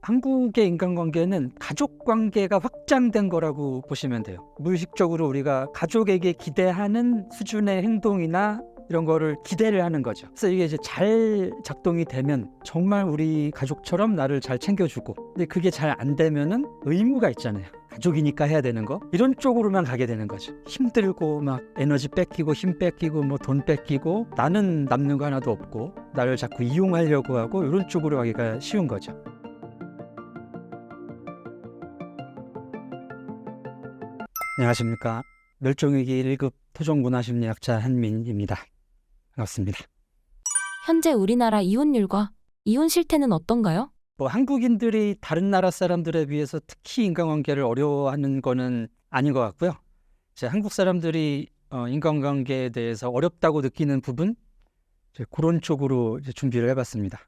한국의 인간관계는 가족관계가 확장된 거라고 보시면 돼요. 무의식적으로 우리가 가족에게 기대하는 수준의 행동이나 이런 거를 기대를 하는 거죠. 그래서 이게 이제 잘 작동이 되면 정말 우리 가족처럼 나를 잘 챙겨주고, 근데 그게 잘 안 되면은 의무가 있잖아요. 가족이니까 해야 되는 거, 이런 쪽으로만 가게 되는 거죠. 힘들고 막 에너지 뺏기고 힘 뺏기고 뭐 돈 뺏기고 나는 남는 거 하나도 없고 나를 자꾸 이용하려고 하고 이런 쪽으로 가기가 쉬운 거죠. 안녕하십니까. 멸종위기 1급 토종문화심리학자 한민입니다. 반갑습니다. 현재 우리나라 이혼율과 이혼 실태는 어떤가요? 한국인들이 다른 나라 사람들에 비해서 특히 인간관계를 어려워하는 거는 아닌 것 같고요. 이제 한국 사람들이 인간관계에 대해서 어렵다고 느끼는 부분, 이제 그런 쪽으로 이제 준비를 해봤습니다.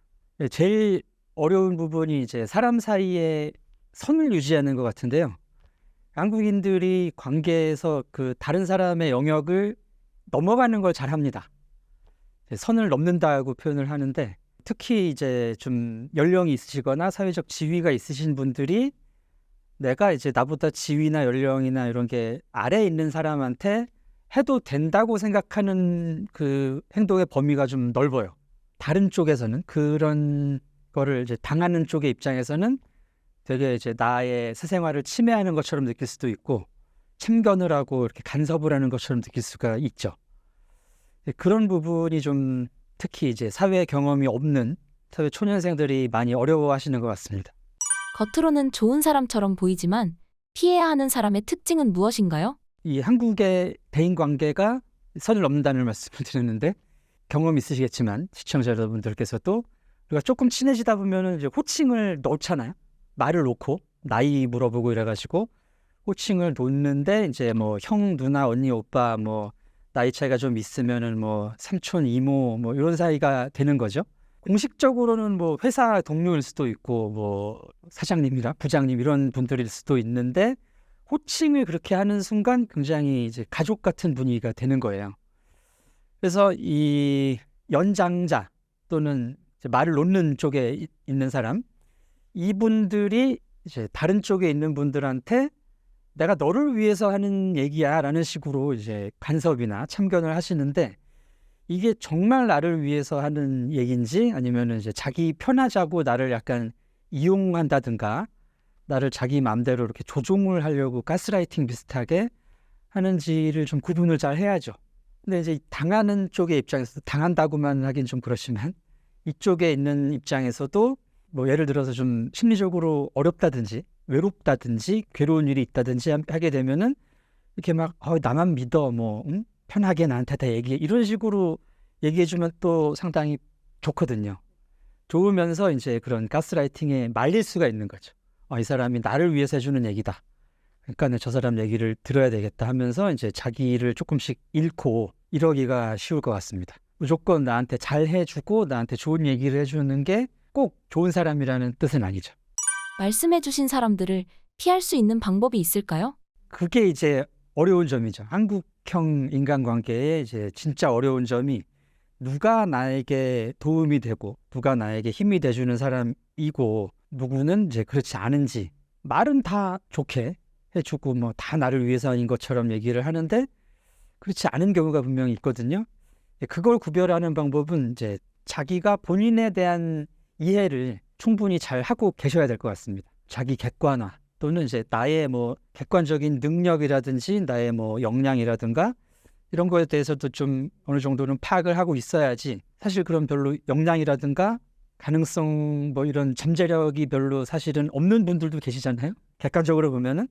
제일 어려운 부분이 이제 사람 사이에 선을 유지하는 것 같은데요. 한국인들이 관계에서 그 다른 사람의 영역을 넘어가는 걸 잘합니다. 선을 넘는다고 표현을 하는데, 특히 이제 좀 연령이 있으시거나 사회적 지위가 있으신 분들이 내가 이제 나보다 지위나 연령이나 이런 게 아래에 있는 사람한테 해도 된다고 생각하는 그 행동의 범위가 좀 넓어요. 다른 쪽에서는 그런 거를 이제 당하는 쪽의 입장에서는 되게 이제 나의 사생활을 침해하는 것처럼 느낄 수도 있고, 참견을 하고 이렇게 간섭을 하는 것처럼 느낄 수가 있죠. 그런 부분이 좀 특히 이제 사회 경험이 없는 사회 초년생들이 많이 어려워하시는 것 같습니다. 겉으로는 좋은 사람처럼 보이지만 피해야 하는 사람의 특징은 무엇인가요? 이 한국의 대인 관계가 선을 넘는다는 말씀을 드렸는데, 경험 있으시겠지만 시청자 여러분들께서도 우리가 조금 친해지다 보면은 이제 호칭을 넣잖아요. 말을 놓고 나이 물어보고 이래가지고 호칭을 놓는데, 이제 뭐 형, 누나, 언니, 오빠, 뭐 나이 차이가 좀 있으면은 뭐 삼촌, 이모 뭐 이런 사이가 되는 거죠. 공식적으로는 뭐 회사 동료일 수도 있고 뭐 사장님이라 부장님 이런 분들일 수도 있는데, 호칭을 그렇게 하는 순간 굉장히 이제 가족 같은 분위기가 되는 거예요. 그래서 이 연장자 또는 이제 말을 놓는 쪽에 있는 사람, 이분들이 이제 다른 쪽에 있는 분들한테 내가 너를 위해서 하는 얘기야 라는 식으로 이제 간섭이나 참견을 하시는데, 이게 정말 나를 위해서 하는 얘기인지 아니면 이제 자기 편하자고 나를 약간 이용한다든가 나를 자기 마음대로 이렇게 조종을 하려고 가스라이팅 비슷하게 하는지를 좀 구분을 잘 해야죠. 근데 이제 당하는 쪽의 입장에서 당한다고만 하긴 좀 그렇지만, 이쪽에 있는 입장에서도 뭐 예를 들어서 좀 심리적으로 어렵다든지 외롭다든지 괴로운 일이 있다든지 하게 되면은 이렇게 막 나만 믿어 뭐 편하게 나한테 다 얘기해 이런 식으로 얘기해주면 또 상당히 좋거든요. 좋으면서 이제 그런 가스라이팅에 말릴 수가 있는 거죠. 이 사람이 나를 위해서 해주는 얘기다, 그러니까 저 사람 얘기를 들어야 되겠다 하면서 이제 자기를 조금씩 잃고 이러기가 쉬울 것 같습니다. 무조건 나한테 잘 해주고 나한테 좋은 얘기를 해주는 게 꼭 좋은 사람이라는 뜻은 아니죠. 말씀해주신 사람들을 피할 수 있는 방법이 있을까요? 그게 이제 어려운 점이죠. 한국형 인간관계에 이제 진짜 어려운 점이, 누가 나에게 도움이 되고 누가 나에게 힘이 돼주는 사람이고 누구는 이제 그렇지 않은지. 말은 다 좋게 해주고 뭐 다 나를 위해서인 것처럼 얘기를 하는데 그렇지 않은 경우가 분명히 있거든요. 그걸 구별하는 방법은 이제 자기가 본인에 대한 이해를 충분히 잘 하고 계셔야 될 것 같습니다. 자기 객관화 또는 이제 나의 뭐 객관적인 능력이라든지 나의 뭐 역량이라든가 이런 거에 대해서도 좀 어느 정도는 파악을 하고 있어야지, 사실 그런 별로 역량이라든가 가능성 뭐 이런 잠재력이 별로 사실은 없는 분들도 계시잖아요. 객관적으로 보면은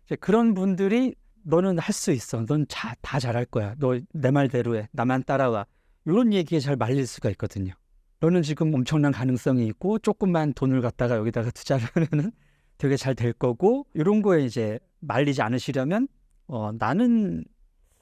이제 그런 분들이 너는 할 수 있어, 넌 다 잘할 거야, 너 내 말대로 해, 나만 따라와, 이런 얘기에 잘 말릴 수가 있거든요. 너는 지금 엄청난 가능성이 있고 조금만 돈을 갖다가 여기다가 투자를 하면은 되게 잘 될 거고, 이런 거에 이제 말리지 않으시려면 나는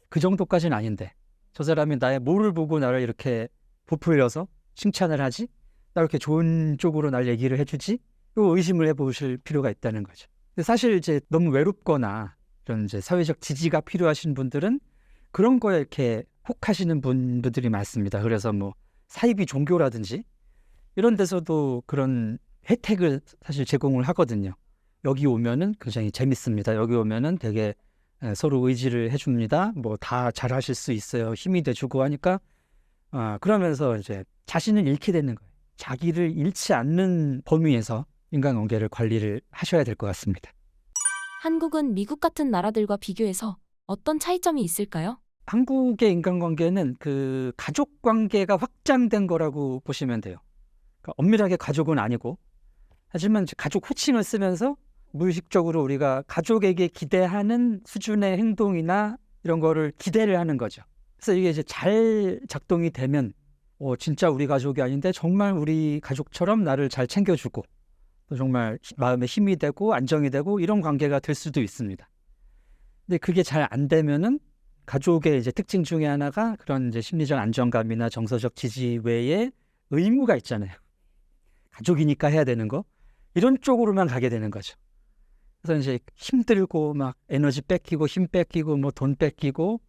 그 정도까지는 아닌데 저 사람이 나의 뭐를 보고 나를 이렇게 부풀려서 칭찬을 하지, 나 이렇게 좋은 쪽으로 날 얘기를 해주지, 요 의심을 해보실 필요가 있다는 거죠. 근데 사실 이제 너무 외롭거나 이런 이제 사회적 지지가 필요하신 분들은 그런 거에 이렇게 혹하시는 분들이 많습니다. 그래서 뭐 사이비 종교라든지 이런 데서도 그런 혜택을 사실 제공을 하거든요. 여기 오면은 굉장히 재밌습니다. 여기 오면은 되게 서로 의지를 해줍니다. 뭐 다 잘하실 수 있어요. 힘이 돼주고 하니까 그러면서 이제 자신을 잃게 되는 거예요. 자기를 잃지 않는 범위에서 인간관계를 관리를 하셔야 될 것 같습니다. 한국은 미국 같은 나라들과 비교해서 어떤 차이점이 있을까요? 한국의 인간관계는 그 가족 관계가 확장된 거라고 보시면 돼요. 그러니까 엄밀하게 가족은 아니고, 하지만 이제 가족 호칭을 쓰면서 무의식적으로 우리가 가족에게 기대하는 수준의 행동이나 이런 거를 기대를 하는 거죠. 그래서 이게 이제 잘 작동이 되면 진짜 우리 가족이 아닌데 정말 우리 가족처럼 나를 잘 챙겨주고 또 정말 마음에 힘이 되고 안정이 되고 이런 관계가 될 수도 있습니다. 근데 그게 잘 안 되면은 가족의 이제 특징 중에 하나가 그런 이제 심리적 안정감이나 정서적 지지 외에 의무가 있잖아요. 가족이니까 해야 되는 거 이런 쪽으로만 가게 되는 거죠. 그래서 이제 힘들고 막 에너지 뺏기고 힘 뺏기고 뭐 돈 뺏기고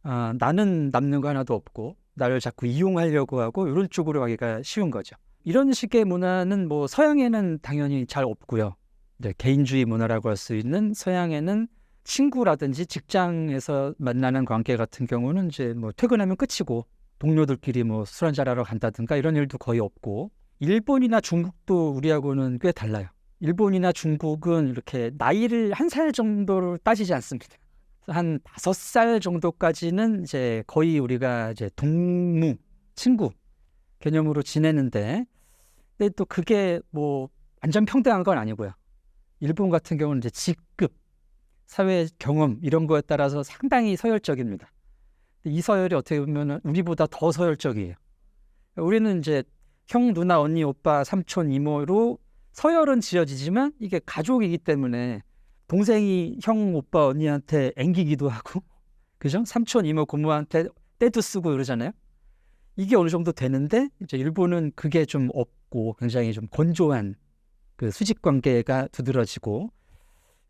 나는 남는 거 하나도 없고 나를 자꾸 이용하려고 하고 이런 쪽으로 가기가 쉬운 거죠. 이런 식의 문화는 뭐 서양에는 당연히 잘 없고요. 이제 개인주의 문화라고 할 수 있는 서양에는 친구라든지 직장에서 만나는 관계 같은 경우는 이제 뭐 퇴근하면 끝이고 동료들끼리 뭐 술 한잔 하러 간다든가 이런 일도 거의 없고, 일본이나 중국도 우리하고는 꽤 달라요. 일본이나 중국은 이렇게 나이를 한 살 정도로 따지지 않습니다. 한 5살 정도까지는 이제 거의 우리가 이제 동무, 친구 개념으로 지내는데, 근데 또 그게 뭐 완전 평등한 건 아니고요. 일본 같은 경우는 이제 직급, 사회 경험 이런 거에 따라서 상당히 서열적입니다. 이 서열이 어떻게 보면 우리보다 더 서열적이에요. 우리는 이제 형, 누나, 언니, 오빠, 삼촌, 이모로 서열은 지어지지만 이게 가족이기 때문에 동생이 형, 오빠, 언니한테 앵기기도 하고, 그죠? 삼촌, 이모, 고모한테 떼도 쓰고 이러잖아요. 이게 어느 정도 되는데 이제 일본은 그게 좀 없고 굉장히 좀 건조한 그 수직 관계가 두드러지고,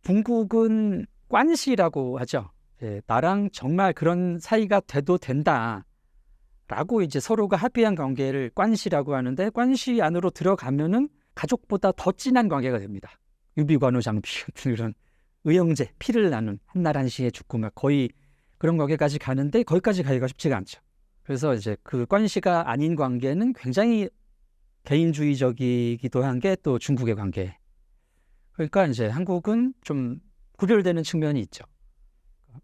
중국은 관시라고 하죠. 나랑 정말 그런 사이가 돼도 된다라고 이제 서로가 합의한 관계를 관시라고 하는데, 관시 안으로 들어가면은 가족보다 더 진한 관계가 됩니다. 유비관우 장비 같은 이런 의형제, 피를 나눈 한날 한시에 죽고 막 거의 그런 관계까지 가는데 거기까지 가기가 쉽지가 않죠. 그래서 이제 그 관시가 아닌 관계는 굉장히 개인주의적이기도 한 게 또 중국의 관계. 그러니까 이제 한국은 좀 구별되는 측면이 있죠.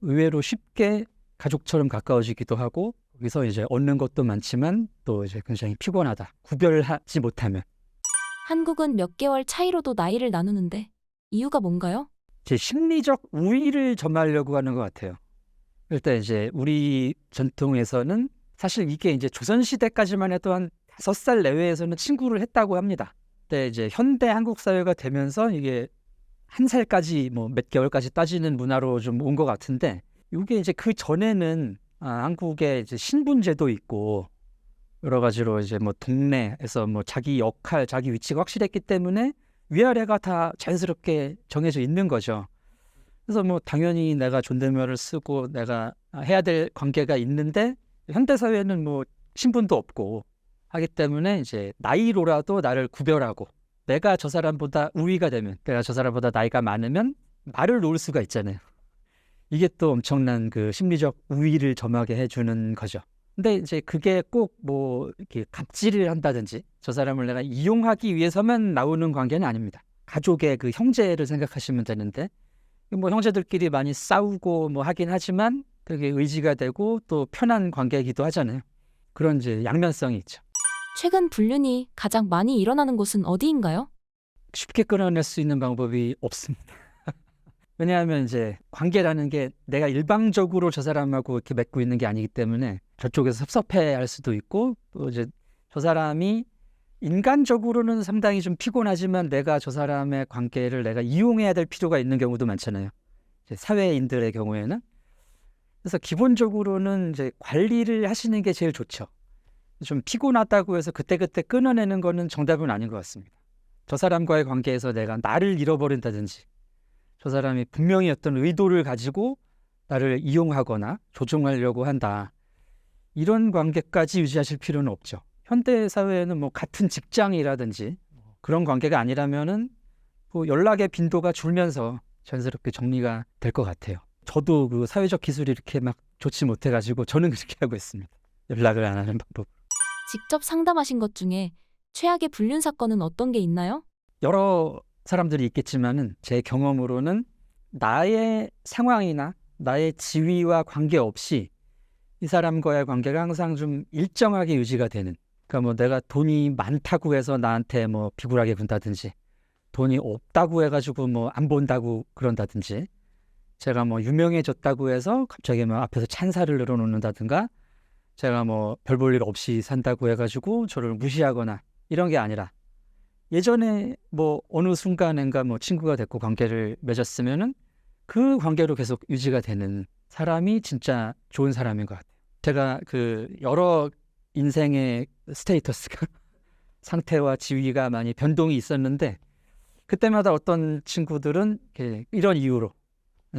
의외로 쉽게 가족처럼 가까워지기도 하고, 거기서 이제 얻는 것도 많지만 또 이제 굉장히 피곤하다. 구별하지 못하면. 한국은 몇 개월 차이로도 나이를 나누는데 이유가 뭔가요? 제 심리적 우위를 점하려고 하는 것 같아요. 일단 이제 우리 전통에서는 사실 이게 이제 조선시대까지만 해도 한 5살 내외에서는 친구를 했다고 합니다. 근데 이제 현대 한국 사회가 되면서 이게 1살까지 뭐 몇 개월까지 따지는 문화로 좀 온 것 같은데, 이게 이제 그 전에는 한국에 이제 신분제도 있고 여러 가지로 이제 뭐 동네에서 뭐 자기 역할, 자기 위치가 확실했기 때문에 위아래가 다 자연스럽게 정해져 있는 거죠. 그래서 뭐 당연히 내가 존댓말을 쓰고 내가 해야 될 관계가 있는데, 현대 사회는 뭐 신분도 없고 하기 때문에 이제 나이로라도 나를 구별하고, 내가 저 사람보다 우위가 되면, 내가 저 사람보다 나이가 많으면 말을 놓을 수가 있잖아요. 이게 또 엄청난 그 심리적 우위를 점하게 해주는 거죠. 근데 이제 그게 꼭 뭐 이렇게 갑질을 한다든지 저 사람을 내가 이용하기 위해서만 나오는 관계는 아닙니다. 가족의 그 형제를 생각하시면 되는데, 뭐 형제들끼리 많이 싸우고 뭐 하긴 하지만 그게 의지가 되고 또 편한 관계이기도 하잖아요. 그런 이제 양면성이 있죠. 최근 불륜이 가장 많이 일어나는 곳은 어디인가요? 쉽게 끊어낼 수 있는 방법이 없습니다. 왜냐하면 이제 관계라는 게 내가 일방적으로 저 사람하고 이렇게 맺고 있는 게 아니기 때문에 저쪽에서 섭섭해할 수도 있고, 또 이제 저 사람이 인간적으로는 상당히 좀 피곤하지만 내가 저 사람의 관계를 내가 이용해야 될 필요가 있는 경우도 많잖아요. 이제 사회인들의 경우에는. 그래서 기본적으로는 이제 관리를 하시는 게 제일 좋죠. 좀 피곤하다고 해서 그때그때 끊어내는 거는 정답은 아닌 것 같습니다. 저 사람과의 관계에서 내가 나를 잃어버린다든지, 저 사람이 분명히 어떤 의도를 가지고 나를 이용하거나 조종하려고 한다, 이런 관계까지 유지하실 필요는 없죠. 현대 사회에는 뭐 같은 직장이라든지 그런 관계가 아니라면은 뭐 연락의 빈도가 줄면서 자연스럽게 정리가 될 것 같아요. 저도 그 사회적 기술이 이렇게 막 좋지 못해가지고 저는 그렇게 하고 있습니다. 연락을 안 하는 방법. 직접 상담하신 것 중에 최악의 불륜 사건은 어떤 게 있나요? 여러 사람들이 있겠지만은 제 경험으로는 나의 상황이나 나의 지위와 관계없이 이 사람과의 관계가 항상 좀 일정하게 유지가 되는. 그러니까 뭐 내가 돈이 많다고 해서 나한테 뭐 비굴하게 군다든지, 돈이 없다고 해가지고 뭐 안 본다고 그런다든지, 제가 뭐 유명해졌다고 해서 갑자기 뭐 앞에서 찬사를 늘어놓는다든가, 제가 뭐 별 볼 일 없이 산다고 해가지고 저를 무시하거나 이런 게 아니라, 예전에 뭐 어느 순간인가 뭐 친구가 됐고 관계를 맺었으면은 그 관계로 계속 유지가 되는 사람이 진짜 좋은 사람인 것 같아요. 제가 그 여러 인생의 스테이터스가 상태와 지위가 많이 변동이 있었는데, 그때마다 어떤 친구들은 이렇게 이런 이유로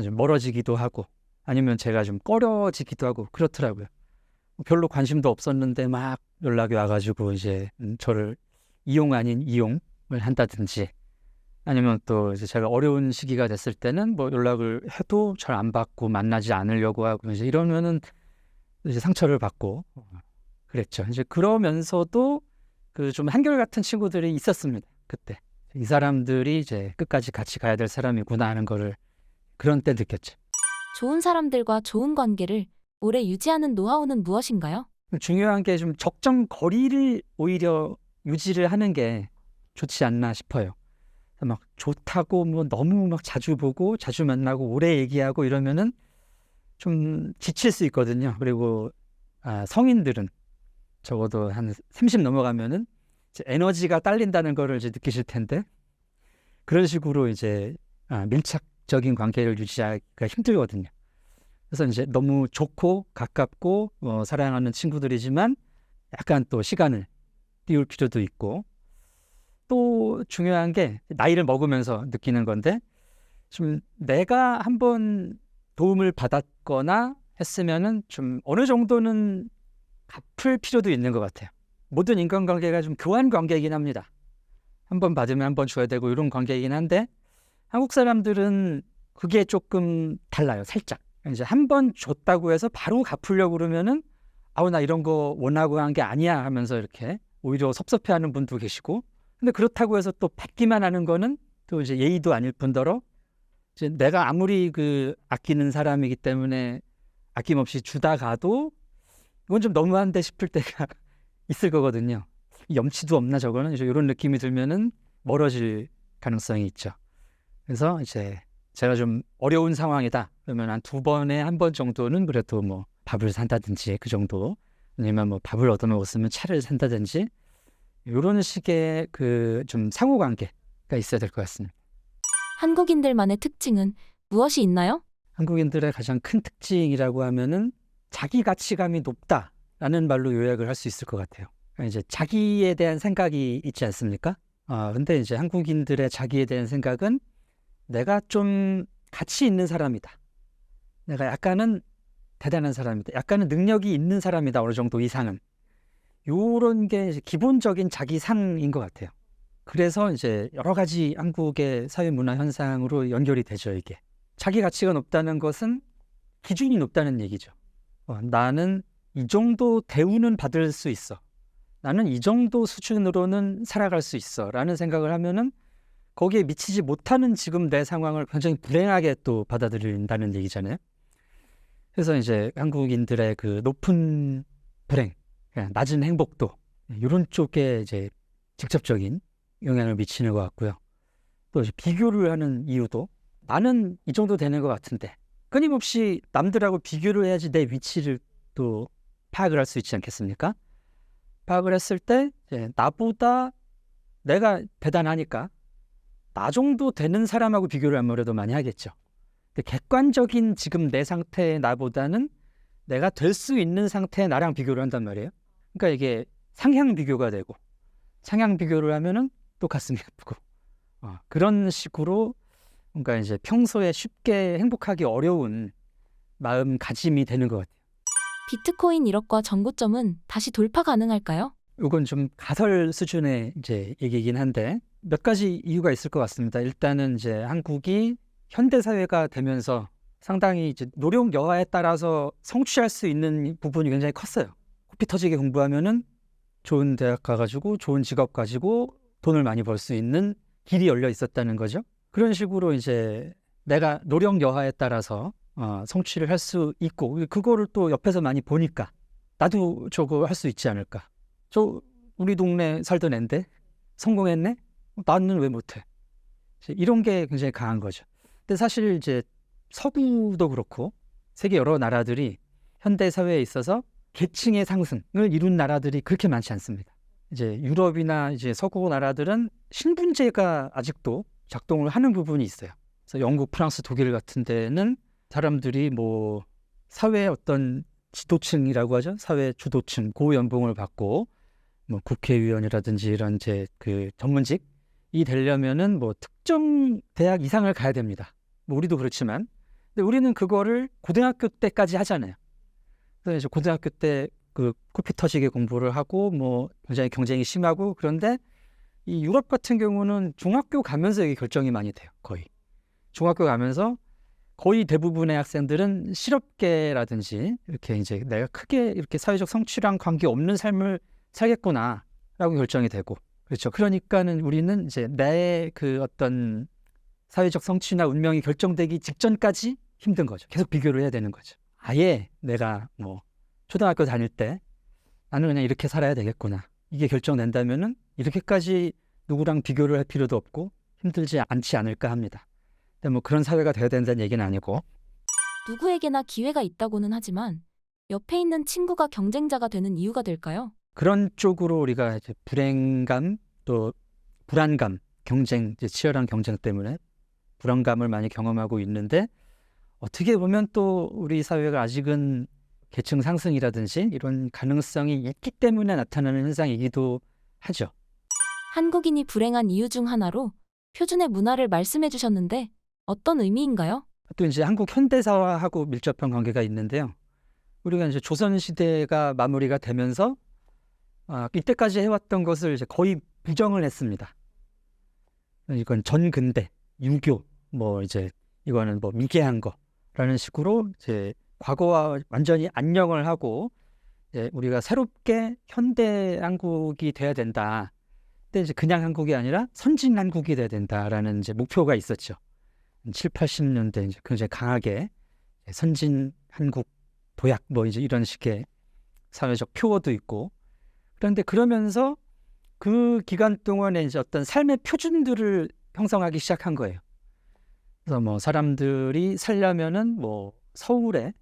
좀 멀어지기도 하고, 아니면 제가 좀 꺼려지기도 하고 그렇더라고요. 별로 관심도 없었는데 막 연락이 와가지고 이제 저를 이용 아닌 이용을 한다든지, 아니면 또 이제 제가 어려운 시기가 됐을 때는 뭐 연락을 해도 잘 안 받고 만나지 않으려고 하고 이제 이러면은 이제 상처를 받고 그랬죠. 이제 그러면서도 그 좀 한결같은 친구들이 있었습니다. 그때 이 사람들이 이제 끝까지 같이 가야 될 사람이구나 하는 거를 그런 때 느꼈죠. 좋은 사람들과 좋은 관계를 오래 유지하는 노하우는 무엇인가요? 중요한 게 좀 적정 거리를 오히려 유지를 하는 게 좋지 않나 싶어요. 막 좋다고 뭐 너무 막 자주 보고 자주 만나고 오래 얘기하고 이러면은 좀 지칠 수 있거든요. 그리고 성인들은 적어도 한 30 넘어가면은 이제 에너지가 딸린다는 거를 이제 느끼실 텐데, 그런 식으로 이제 밀착적인 관계를 유지하기가 힘들거든요. 그래서 이제 너무 좋고 가깝고 사랑하는 친구들이지만 약간 또 시간을 띄울 필요도 있고, 또 중요한 게 나이를 먹으면서 느끼는 건데, 좀 내가 한번 도움을 받았거나 했으면은 좀 어느 정도는 갚을 필요도 있는 것 같아요. 모든 인간관계가 좀 교환 관계이긴 합니다. 한 번 받으면 한 번 줘야 되고 이런 관계이긴 한데, 한국 사람들은 그게 조금 달라요. 살짝. 이제 한 번 줬다고 해서 바로 갚으려고 그러면은 아우 나 이런 거 원하고 한 게 아니야 하면서 이렇게 오히려 섭섭해하는 분도 계시고, 근데 그렇다고 해서 또 받기만 하는 거는 또 이제 예의도 아닐 뿐더러, 이제 내가 아무리 그 아끼는 사람이기 때문에 아낌없이 주다 가도 이건 좀 너무한데 싶을 때가 있을 거거든요. 염치도 없나 저거는, 이제 이런 느낌이 들면은 멀어질 가능성이 있죠. 그래서 이제 제가 좀 어려운 상황이다 그러면 한 2번에 1번 정도는 그래도 뭐 밥을 산다든지 그 정도, 아니면 뭐 밥을 얻어 먹었으면 차를 산다든지, 이런 식의 그 좀 상호관계가 있어야 될 것 같습니다. 한국인들만의 특징은 무엇이 있나요? 한국인들의 가장 큰 특징이라고 하면은 자기 가치감이 높다라는 말로 요약을 할 수 있을 것 같아요. 그러니까 이제 자기에 대한 생각이 있지 않습니까? 근데 이제 한국인들의 자기에 대한 생각은 내가 좀 가치 있는 사람이다, 내가 약간은 대단한 사람이다, 약간은 능력이 있는 사람이다, 어느 정도 이상은. 요런 게 이제 기본적인 자기상인 것 같아요. 그래서 이제 여러 가지 한국의 사회 문화 현상으로 연결이 되죠. 이게 자기 가치가 높다는 것은 기준이 높다는 얘기죠. 나는 이 정도 대우는 받을 수 있어, 나는 이 정도 수준으로는 살아갈 수 있어 라는 생각을 하면은 거기에 미치지 못하는 지금 내 상황을 굉장히 불행하게 또 받아들인다는 얘기잖아요. 그래서 이제 한국인들의 그 높은 불행, 낮은 행복도 이런 쪽에 이제 직접적인 영향을 미치는 것 같고요. 또 이제 비교를 하는 이유도, 나는 이 정도 되는 것 같은데, 끊임없이 남들하고 비교를 해야지 내 위치를 또 파악을 할 수 있지 않겠습니까? 파악을 했을 때 이제 나보다 내가 대단하니까 나 정도 되는 사람하고 비교를 아무래도 많이 하겠죠. 근데 객관적인 지금 내 상태의 나보다는 내가 될 수 있는 상태의 나랑 비교를 한단 말이에요. 그러니까 이게 상향 비교가 되고, 상향 비교를 하면은 또 가슴이 아프고, 그런 식으로 뭔가 이제 평소에 쉽게 행복하기 어려운 마음가짐이 되는 것 같아요. 비트코인 1억과 정고점은 다시 돌파 가능할까요? 이건 좀 가설 수준의 이제 얘기이긴 한데, 몇 가지 이유가 있을 것 같습니다. 일단은 이제 한국이 현대 사회가 되면서 상당히 이제 노력 여하에 따라서 성취할 수 있는 부분이 굉장히 컸어요. 코피 터지게 공부하면은 좋은 대학 가가지고 좋은 직업 가지고 돈을 많이 벌 수 있는 길이 열려 있었다는 거죠. 그런 식으로 이제 내가 노력 여하에 따라서 성취를 할 수 있고 그거를 또 옆에서 많이 보니까 나도 저거 할 수 있지 않을까. 저 우리 동네 살던 앤데 성공했네? 나는 왜 못해? 이런 게 굉장히 강한 거죠. 근데 사실 이제 서구도 그렇고 세계 여러 나라들이 현대 사회에 있어서 계층의 상승을 이룬 나라들이 그렇게 많지 않습니다. 이제 유럽이나 이제 서구 나라들은 신분제가 아직도 작동을 하는 부분이 있어요. 그래서 영국, 프랑스, 독일 같은 데는 사람들이 뭐 사회 어떤 지도층이라고 하죠. 사회 주도층, 고연봉을 받고 뭐 국회의원이라든지 이런 이제 그 전문직이 되려면은 뭐 특정 대학 이상을 가야 됩니다. 뭐 우리도 그렇지만, 근데 우리는 그거를 고등학교 때까지 하잖아요. 그래서 이제 고등학교 때 그 코피 터지게 공부를 하고 뭐 굉장히 경쟁이 심하고 그런데 이 유럽 같은 경우는 중학교 가면서 이게 결정이 많이 돼요. 거의 중학교 가면서 거의 대부분의 학생들은 실업계라든지 이렇게 이제 내가 크게 이렇게 사회적 성취랑 관계 없는 삶을 살겠구나라고 결정이 되고 그렇죠. 그러니까는 우리는 이제 내 그 어떤 사회적 성취나 운명이 결정되기 직전까지 힘든 거죠. 계속 비교를 해야 되는 거죠. 아예 내가 뭐 초등학교 다닐 때 나는 그냥 이렇게 살아야 되겠구나. 이게 결정된다면은 이렇게까지 누구랑 비교를 할 필요도 없고 힘들지 않지 않을까 합니다. 근데 뭐 그런 사회가 돼야 된다는 얘기는 아니고 누구에게나 기회가 있다고는 하지만 옆에 있는 친구가 경쟁자가 되는 이유가 될까요? 그런 쪽으로 우리가 이제 불행감 또 불안감, 경쟁, 이제 치열한 경쟁 때문에 불안감을 많이 경험하고 있는데 어떻게 보면 또 우리 사회가 아직은 계층 상승이라든지 이런 가능성이 있기 때문에 나타나는 현상이기도 하죠. 한국인이 불행한 이유 중 하나로 표준의 문화를 말씀해 주셨는데 어떤 의미인가요? 또 이제 한국 현대사화하고 밀접한 관계가 있는데요. 우리가 이제 조선 시대가 마무리가 되면서 이때까지 해왔던 것을 이제 거의 부정을 했습니다. 이건 전근대, 유교, 뭐 이제 이거는 뭐 미개한 거라는 식으로 이제 과거와 완전히 안녕을 하고 이제 우리가 새롭게 현대 한국이 돼야 된다. 근데 이제 그냥 한국이 아니라 선진 한국이 돼야 된다라는 이제 목표가 있었죠. 7, 80년대 이제 굉장히 강하게 선진 한국 도약 뭐 이제 이런 식의 사회적 표어도 있고 그런데 그러면서 그 기간 동안에 이제 어떤 삶의 표준들을 형성하기 시작한 거예요. 그래서 뭐 사람들이 살려면은 뭐 서울에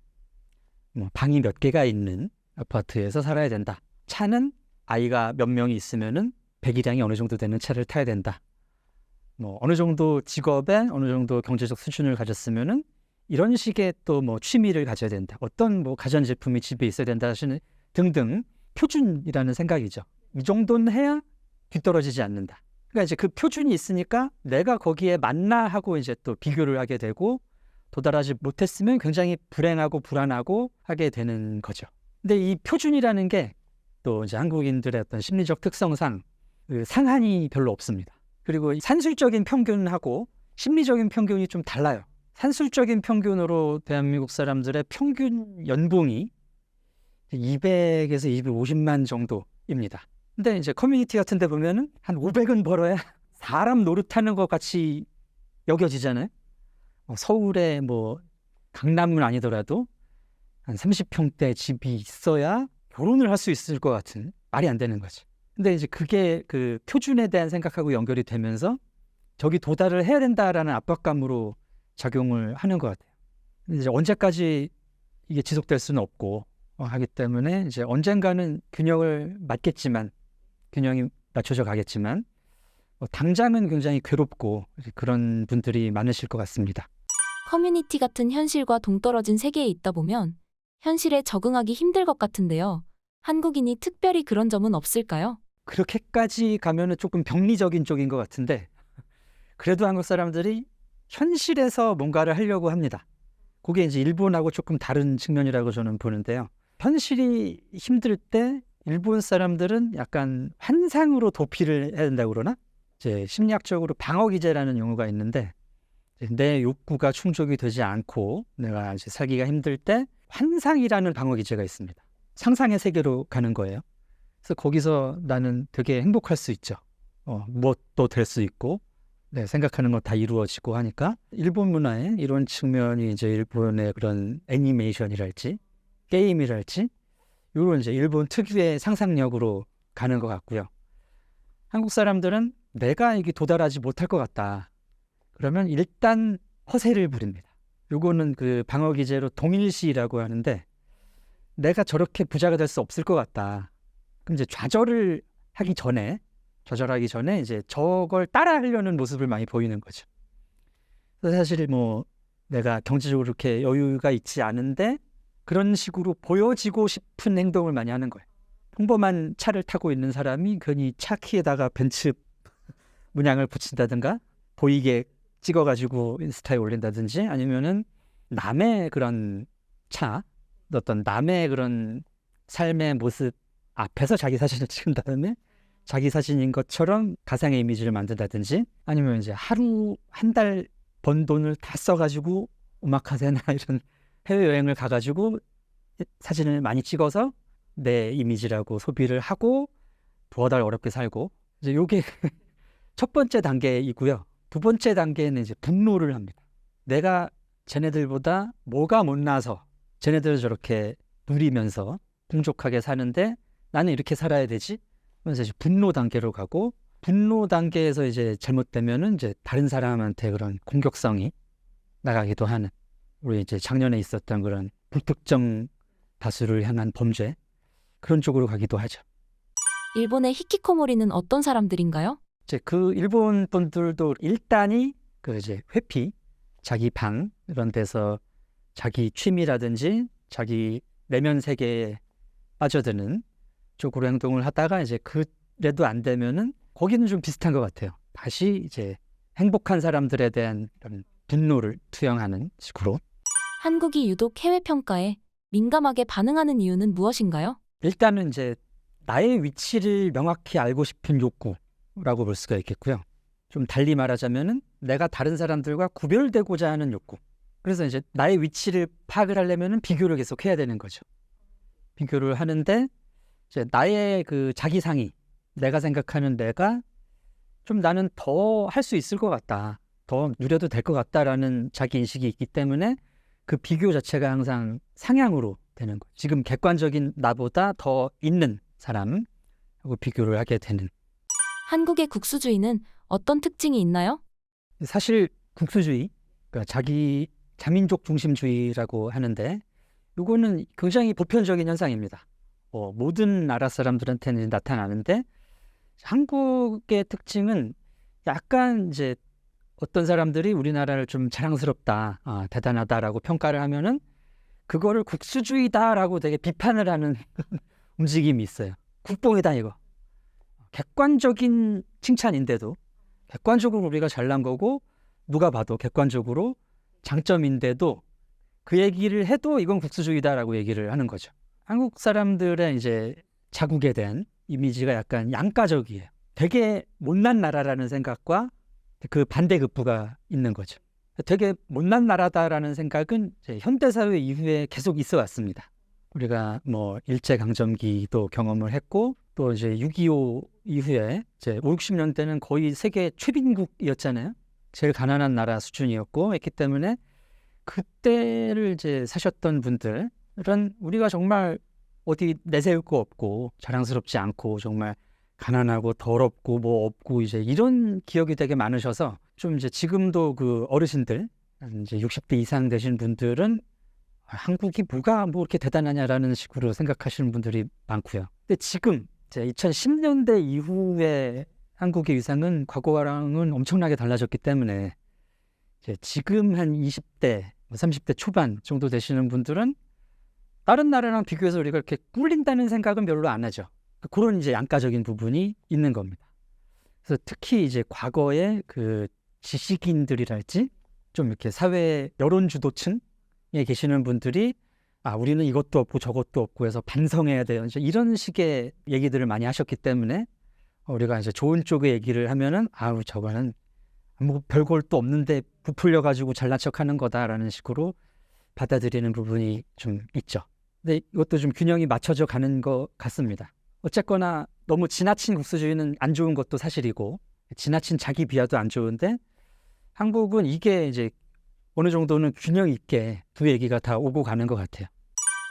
뭐 방이 몇 개가 있는 아파트에서 살아야 된다. 차는 아이가 몇 명이 있으면은 배기량이 어느 정도 되는 차를 타야 된다. 뭐 어느 정도 직업에 어느 정도 경제적 수준을 가졌으면은 이런 식의 또 뭐 취미를 가져야 된다. 어떤 뭐 가전제품이 집에 있어야 된다 하시는 등등 표준이라는 생각이죠. 이 정도는 해야 뒤떨어지지 않는다. 그러니까 이제 그 표준이 있으니까 내가 거기에 맞나 하고 이제 또 비교를 하게 되고 도달하지 못했으면 굉장히 불행하고 불안하고 하게 되는 거죠. 근데 이 표준이라는 게 또 이제 한국인들의 어떤 심리적 특성상 그 상한이 별로 없습니다. 그리고 산술적인 평균하고 심리적인 평균이 좀 달라요. 산술적인 평균으로 대한민국 사람들의 평균 연봉이 200에서 250만 정도입니다. 근데 이제 커뮤니티 같은 데 보면은 한 500은 벌어야 사람 노릇하는 것 같이 여겨지잖아요. 서울에 뭐 강남은 아니더라도 한 30평대 집이 있어야 결혼을 할 수 있을 것 같은 말이 안 되는 거지. 근데 이제 그게 그 표준에 대한 생각하고 연결이 되면서 저기 도달을 해야 된다라는 압박감으로 작용을 하는 것 같아요. 근데 이제 언제까지 이게 지속될 수는 없고 하기 때문에 이제 언젠가는 균형을 맞겠지만 균형이 맞춰져 가겠지만 당장은 굉장히 괴롭고 그런 분들이 많으실 것 같습니다. 커뮤니티 같은 현실과 동떨어진 세계에 있다 보면 현실에 적응하기 힘들 것 같은데요. 한국인이 특별히 그런 점은 없을까요? 그렇게까지 가면은 조금 병리적인 쪽인 것 같은데 그래도 한국 사람들이 현실에서 뭔가를 하려고 합니다. 그게 이제 일본하고 조금 다른 측면이라고 저는 보는데요. 현실이 힘들 때 일본 사람들은 약간 환상으로 도피를 해야 된다고 그러나? 이제 심리학적으로 방어 기제라는 용어가 있는데 이제 내 욕구가 충족이 되지 않고 내가 이제 살기가 힘들 때 환상이라는 방어 기제가 있습니다. 상상의 세계로 가는 거예요. 그래서 거기서 나는 되게 행복할 수 있죠. 무엇도 될 수 있고 네, 생각하는 거 다 이루어지고 하니까 일본 문화의 이런 측면이 이제 일본의 그런 애니메이션이랄지 게임이랄지 이런 이제 일본 특유의 상상력으로 가는 것 같고요. 한국 사람들은 내가 이게 도달하지 못할 것 같다. 그러면 일단 허세를 부립니다. 요거는 그 방어 기제로 동일시라고 하는데 내가 저렇게 부자가 될 수 없을 것 같다. 그럼 이제 좌절하기 전에 이제 저걸 따라하려는 모습을 많이 보이는 거죠. 그래서 사실 뭐 내가 경제적으로 그렇게 여유가 있지 않은데 그런 식으로 보여지고 싶은 행동을 많이 하는 거예요. 평범한 차를 타고 있는 사람이 괜히 차 키에다가 벤츠 문양을 붙인다든가 보이게 찍어가지고 인스타에 올린다든지 아니면은 남의 그런 차, 어떤 남의 그런 삶의 모습 앞에서 자기 사진을 찍은 다음에 자기 사진인 것처럼 가상의 이미지를 만든다든지 아니면 이제 하루 한 달 번 돈을 다 써가지고 오마카세나 이런 해외여행을 가가지고 사진을 많이 찍어서 내 이미지라고 소비를 하고 두어 달 어렵게 살고 이제 요게 첫 번째 단계이고요. 두 번째 단계는 이제 분노를 합니다. 내가 쟤네들보다 뭐가 못나서 쟤네들 저렇게 누리면서 풍족하게 사는데 나는 이렇게 살아야 되지? 그래서 이제 분노 단계로 가고 분노 단계에서 이제 잘못되면은 이제 다른 사람한테 그런 공격성이 나가기도 하는 우리 이제 작년에 있었던 그런 불특정 다수를 향한 범죄 그런 쪽으로 가기도 하죠. 일본의 히키코모리는 어떤 사람들인가요? 이제 그 일본 분들도 일단이 그 이제 회피, 자기 방 이런 데서 자기 취미라든지 자기 내면 세계에 빠져드는 쪽으로 행동을 하다가 이제 그래도 안 되면은 거기는 좀 비슷한 것 같아요. 다시 이제 행복한 사람들에 대한 이런 분노를 투영하는 식으로. 한국이 유독 해외 평가에 민감하게 반응하는 이유는 무엇인가요? 일단은 이제 나의 위치를 명확히 알고 싶은 욕구라고 볼 수가 있겠고요. 좀 달리 말하자면은 내가 다른 사람들과 구별되고자 하는 욕구. 그래서 이제 나의 위치를 파악을 하려면은 비교를 계속 해야 되는 거죠. 비교를 하는데 이제 나의 그 자기 상위, 내가 생각하는 내가 좀 나는 더 할 수 있을 것 같다. 더 누려도 될 것 같다라는 자기 인식이 있기 때문에 그 비교 자체가 항상 상향으로 되는 거예요. 지금 객관적인 나보다 더 있는 사람하고 비교를 하게 되는. 한국의 국수주의는 어떤 특징이 있나요? 사실 국수주의, 그러니까 자기 자민족 중심주의라고 하는데 이거는 굉장히 보편적인 현상입니다. 모든 나라 사람들한테는 나타나는데 한국의 특징은 약간 이제 어떤 사람들이 우리나라를 좀 자랑스럽다, 대단하다라고 평가를 하면은 그거를 국수주의다라고 되게 비판을 하는 움직임이 있어요. 국뽕이다 이거. 객관적인 칭찬인데도 객관적으로 우리가 잘난 거고 누가 봐도 객관적으로 장점인데도 그 얘기를 해도 이건 국수주의다라고 얘기를 하는 거죠. 한국 사람들의 이제 자국에 대한 이미지가 약간 양가적이에요. 되게 못난 나라라는 생각과 그 반대급부가 있는 거죠. 되게 못난 나라다라는 생각은 이제 현대사회 이후에 계속 있어 왔습니다. 우리가 뭐 일제강점기도 경험을 했고 또 이제 6.25 이후에 이제 5, 60년대는 거의 세계 최빈국이었잖아요. 제일 가난한 나라 수준이었고 했기 때문에 그때를 이제 사셨던 분들은 우리가 정말 어디 내세울 거 없고 자랑스럽지 않고 정말 가난하고 더럽고 뭐 없고 이제 이런 기억이 되게 많으셔서 좀 이제 지금도 그 어르신들 이제 60대 이상 되신 분들은 한국이 뭐가 뭐 이렇게 대단하냐라는 식으로 생각하시는 분들이 많고요. 근데 지금 이제 2010년대 이후에 한국의 위상은 과거랑은 엄청나게 달라졌기 때문에 이제 지금 한 20대, 30대 초반 정도 되시는 분들은 다른 나라랑 비교해서 우리가 이렇게 꿀린다는 생각은 별로 안 하죠. 그런 이제 양가적인 부분이 있는 겁니다. 그래서 특히 이제 과거에 그 지식인들이랄지 좀 이렇게 사회 여론 주도층에 계시는 분들이 우리는 이것도 없고 저것도 없고 해서 반성해야 돼요. 이제 이런 식의 얘기들을 많이 하셨기 때문에 우리가 이제 좋은 쪽의 얘기를 하면은 아우 저거는 뭐 별걸 또 없는데 부풀려 가지고 잘난 척하는 거다라는 식으로 받아들이는 부분이 좀 있죠. 근데 이것도 좀 균형이 맞춰져 가는 것 같습니다. 어쨌거나 너무 지나친 국수주의는 안 좋은 것도 사실이고 지나친 자기 비하도 안 좋은데 한국은 이게 이제 어느 정도는 균형 있게 두 얘기가 다 오고 가는 것 같아요.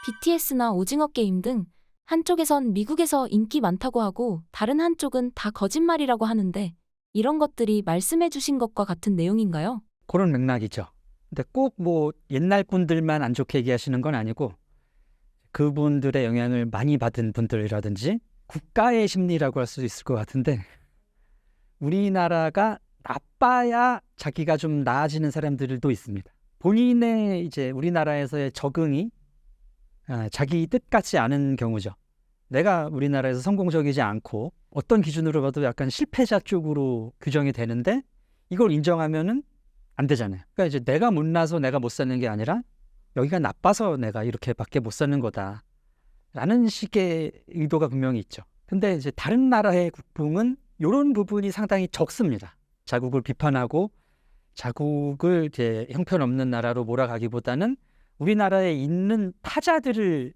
BTS나 오징어 게임 등 한쪽에선 미국에서 인기 많다고 하고 다른 한쪽은 다 거짓말이라고 하는데 이런 것들이 말씀해 주신 것과 같은 내용인가요? 그런 맥락이죠. 근데 꼭 뭐 옛날 분들만 안 좋게 얘기하시는 건 아니고 그분들의 영향을 많이 받은 분들이라든지 국가의 심리라고 할 수 있을 것 같은데 우리나라가 나빠야 자기가 좀 나아지는 사람들도 있습니다. 본인의 이제 우리나라에서의 적응이 자기 뜻 같지 않은 경우죠. 내가 우리나라에서 성공적이지 않고 어떤 기준으로 봐도 약간 실패자 쪽으로 규정이 되는데 이걸 인정하면은 안 되잖아요. 그러니까 이제 내가 못나서 내가 못 사는 게 아니라 여기가 나빠서 내가 이렇게밖에 못 사는 거다 라는 식의 의도가 분명히 있죠. 근데 이제 다른 나라의 국뽕은 이런 부분이 상당히 적습니다. 자국을 비판하고 자국을 이제 형편없는 나라로 몰아가기보다는 우리나라에 있는 타자들을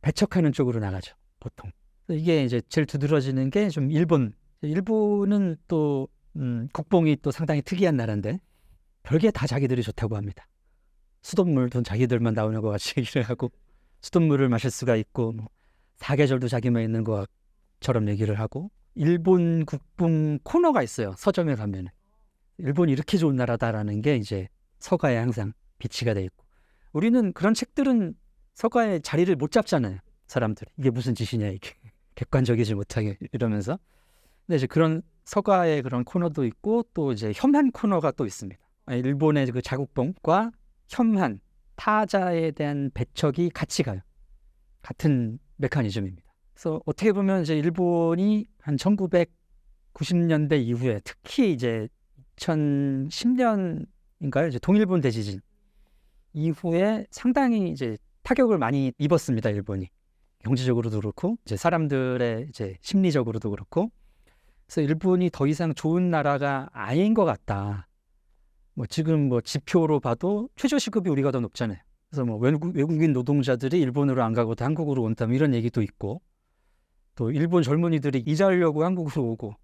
배척하는 쪽으로 나가죠, 보통. 이게 이제 제일 두드러지는 게 좀 일본은 또 국뽕이 또 상당히 특이한 나라인데 별게 다 자기들이 좋다고 합니다. 수돗물도 자기들만 나오는 것 같이 얘기를 하고 수돗물을 마실 수가 있고 뭐 사계절도 자기만 있는 것처럼 얘기를 하고 일본 국뽕 코너가 있어요. 서점에 가면 일본이 이렇게 좋은 나라다라는 게 이제 서가에 항상 비치가 돼 있고 우리는 그런 책들은 서가에 자리를 못 잡잖아요. 사람들이 이게 무슨 짓이냐 이게 객관적이지 못하게 이러면서 근데 이제 그런 서가의 그런 코너도 있고 또 이제 혐한 코너가 또 있습니다. 일본의 그 자국뽕과 혐한 타자에 대한 배척이 같이 가요. 같은 메커니즘입니다. 그래서 어떻게 보면 이제 일본이 한 1990년대 이후에 특히 이제 2010년인가요? 이제 동일본 대지진 이후에 상당히 이제 타격을 많이 입었습니다. 일본이 경제적으로도 그렇고 이제 사람들의 이제 심리적으로도 그렇고 그래서 일본이 더 이상 좋은 나라가 아닌 것 같다. 뭐 지금 뭐 지표로 봐도 최저시급이 우리가 더 높잖아요. 그래서 뭐 외국인 노동자들이 일본으로 안 가고 다 한국으로 온다면 이런 얘기도 있고 또 일본 젊은이들이 이자하려고 한국으로 오고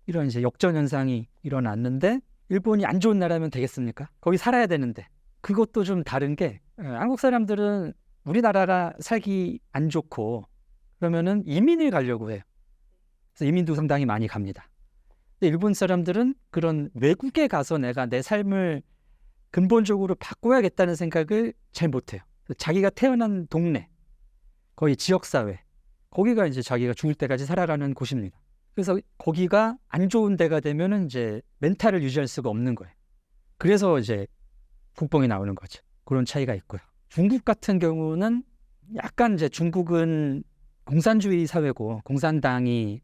이런 이제 역전 현상이 일어났는데 일본이 안 좋은 나라면 되겠습니까? 거기 살아야 되는데 그것도 좀 다른 게 한국 사람들은 우리나라가 살기 안 좋고 그러면은 이민을 가려고 해요. 그래서 이민도 상당히 많이 갑니다. 근데 일본 사람들은 그런 외국에 가서 내가 내 삶을 근본적으로 바꿔야겠다는 생각을 잘 못해요. 자기가 태어난 동네, 거의 지역사회, 거기가 이제 자기가 죽을 때까지 살아가는 곳입니다. 그래서 거기가 안 좋은 데가 되면은 이제 멘탈을 유지할 수가 없는 거예요. 그래서 이제 국뽕이 나오는 거죠. 그런 차이가 있고요. 중국 같은 경우는 약간 이제 중국은 공산주의 사회고 공산당이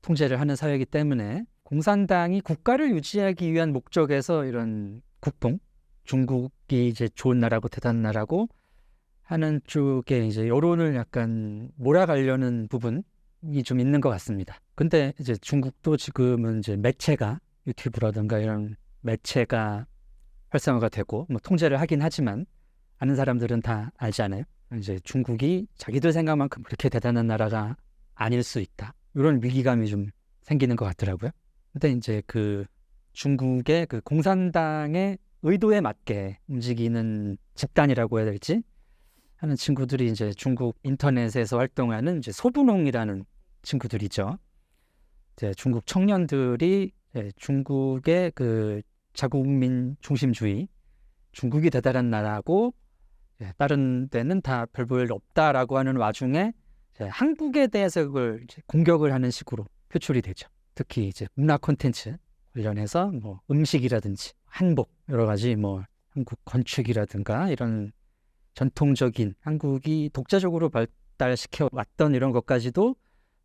통제를 하는 사회이기 때문에 공산당이 국가를 유지하기 위한 목적에서 이런 국뽕, 중국이 이제 좋은 나라고 대단한 나라고 하는 쪽에 이제 여론을 약간 몰아가려는 부분이 좀 있는 것 같습니다. 근데 이제 중국도 지금은 이제 매체가 유튜브라든가 이런 매체가 활성화가 되고 뭐 통제를 하긴 하지만 아는 사람들은 다 알잖아요. 이제 중국이 자기들 생각만큼 그렇게 대단한 나라가 아닐 수 있다. 이런 위기감이 좀 생기는 것 같더라고요. 근데 이제 그 중국의 그 공산당의 의도에 맞게 움직이는 집단이라고 해야 될지 하는 친구들이 이제 중국 인터넷에서 활동하는 이제 소분홍이라는 친구들이죠. 이제 중국 청년들이 중국의 그 자국민 중심주의, 중국이 대단한 나라고 다른 데는 다 별 볼 일 없다라고 하는 와중에 한국에 대해서 그걸 이제 공격을 하는 식으로 표출이 되죠. 특히 이제 문화 콘텐츠 관련해서 뭐 음식이라든지 한복 여러 가지 뭐 한국 건축이라든가 이런 전통적인 한국이 독자적으로 발달시켜 왔던 이런 것까지도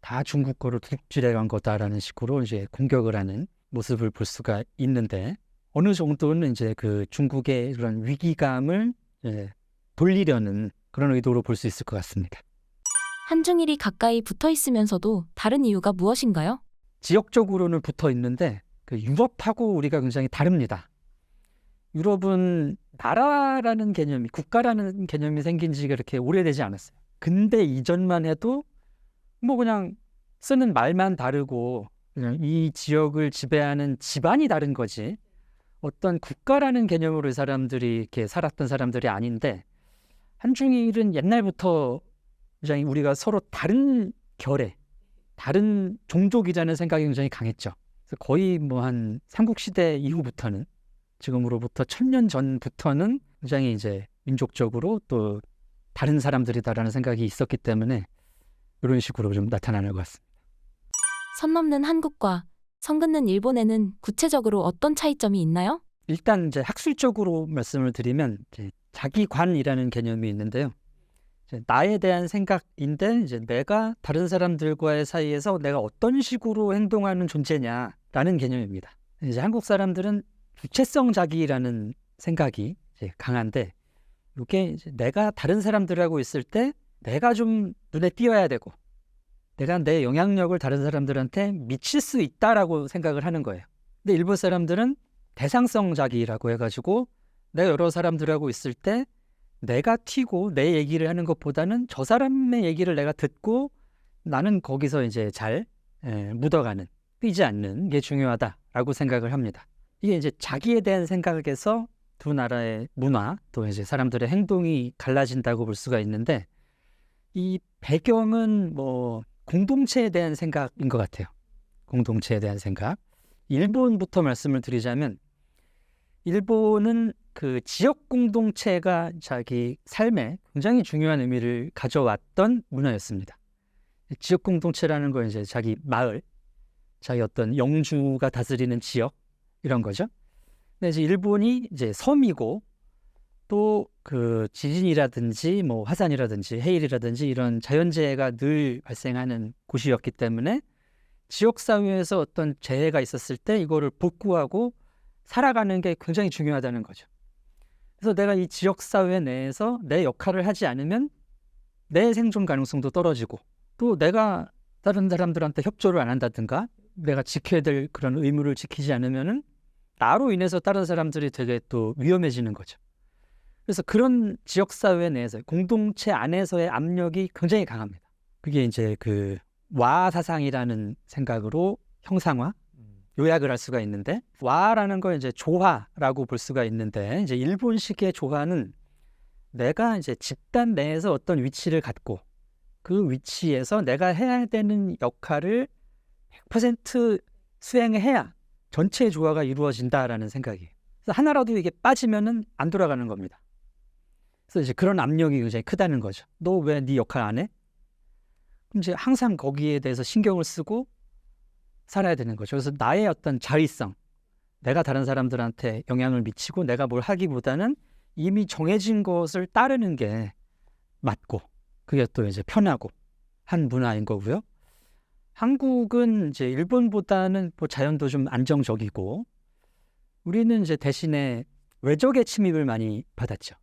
다 중국 거로 도둑질해 간 거다라는 식으로 이제 공격을 하는 모습을 볼 수가 있는데 어느 정도는 이제 그 중국의 그런 위기감을 돌리려는 그런 의도로 볼 수 있을 것 같습니다. 한중일이 가까이 붙어 있으면서도 다른 이유가 무엇인가요? 지역적으로는 붙어 있는데 그 유럽하고 우리가 굉장히 다릅니다. 유럽은 나라라는 개념이, 국가라는 개념이 생긴 지가 그렇게 오래되지 않았어요. 근대 이전만 해도 뭐 그냥 쓰는 말만 다르고 그냥 이 지역을 지배하는 집안이 다른 거지, 어떤 국가라는 개념으로 이 사람들이 이렇게 살았던 사람들이 아닌데, 한중일은 옛날부터 굉장히 우리가 서로 다른 결의, 다른 종족이라는 생각이 굉장히 강했죠. 그래서 거의 뭐 한 삼국시대 이후부터는, 지금으로부터 1000년 전부터는 굉장히 이제 민족적으로 또 다른 사람들이다라는 생각이 있었기 때문에 이런 식으로 좀 나타나는 것 같습니다. 선 넘는 한국과 선 긋는 일본에는 구체적으로 어떤 차이점이 있나요? 일단 이제 학술적으로 말씀을 드리면 이제 자기관이라는 개념이 있는데요. 이제 나에 대한 생각인데, 이제 내가 다른 사람들과의 사이에서 내가 어떤 식으로 행동하는 존재냐라는 개념입니다. 이제 한국 사람들은 주체성 자기라는 생각이 이제 강한데, 이게 이제 내가 다른 사람들하고 있을 때 내가 좀 눈에 띄어야 되고, 내가 내 영향력을 다른 사람들한테 미칠 수 있다라고 생각을 하는 거예요. 근데 일본 사람들은 대상성 자기라고 해가지고, 내가 여러 사람들하고 있을 때 내가 튀고 내 얘기를 하는 것보다는 저 사람의 얘기를 내가 듣고 나는 거기서 이제 잘 묻어가는, 뛰지 않는 게 중요하다라고 생각을 합니다. 이게 이제 자기에 대한 생각에서 두 나라의 문화, 또 이제 사람들의 행동이 갈라진다고 볼 수가 있는데, 이 배경은 뭐 공동체에 대한 생각인 것 같아요. 공동체에 대한 생각. 일본부터 말씀을 드리자면, 일본은 그 지역 공동체가 자기 삶에 굉장히 중요한 의미를 가져왔던 문화였습니다. 지역 공동체라는 건 이제 자기 마을, 자기 어떤 영주가 다스리는 지역, 이런 거죠. 근데 이제 일본이 이제 섬이고, 또 그 지진이라든지 뭐 화산이라든지 해일이라든지 이런 자연재해가 늘 발생하는 곳이었기 때문에, 지역 사회에서 어떤 재해가 있었을 때 이거를 복구하고 살아가는 게 굉장히 중요하다는 거죠. 그래서 내가 이 지역 사회 내에서 내 역할을 하지 않으면 내 생존 가능성도 떨어지고, 또 내가 다른 사람들한테 협조를 안 한다든가 내가 지켜야 될 그런 의무를 지키지 않으면은 나로 인해서 다른 사람들이 되게 또 위험해지는 거죠. 그래서 그런 지역사회 내에서, 공동체 안에서의 압력이 굉장히 강합니다. 그게 이제 그 와 사상이라는 생각으로 형상화, 요약을 할 수가 있는데, 와라는 건 이제 조화라고 볼 수가 있는데, 이제 일본식의 조화는 내가 이제 집단 내에서 어떤 위치를 갖고 그 위치에서 내가 해야 되는 역할을 100% 수행해야 전체의 조화가 이루어진다라는 생각이에요. 그래서 하나라도 이게 빠지면은 안 돌아가는 겁니다. 그래서 이제 그런 압력이 굉장히 크다는 거죠. 너 왜 네 역할 안 해? 그럼 이제 항상 거기에 대해서 신경을 쓰고 살아야 되는 거죠. 그래서 나의 어떤 자의성, 내가 다른 사람들한테 영향을 미치고 내가 뭘 하기보다는 이미 정해진 것을 따르는 게 맞고, 그게 또 이제 편하고 한 문화인 거고요. 한국은 이제 일본보다는 뭐 자연도 좀 안정적이고, 우리는 이제 대신에 외적의 침입을 많이 받았죠.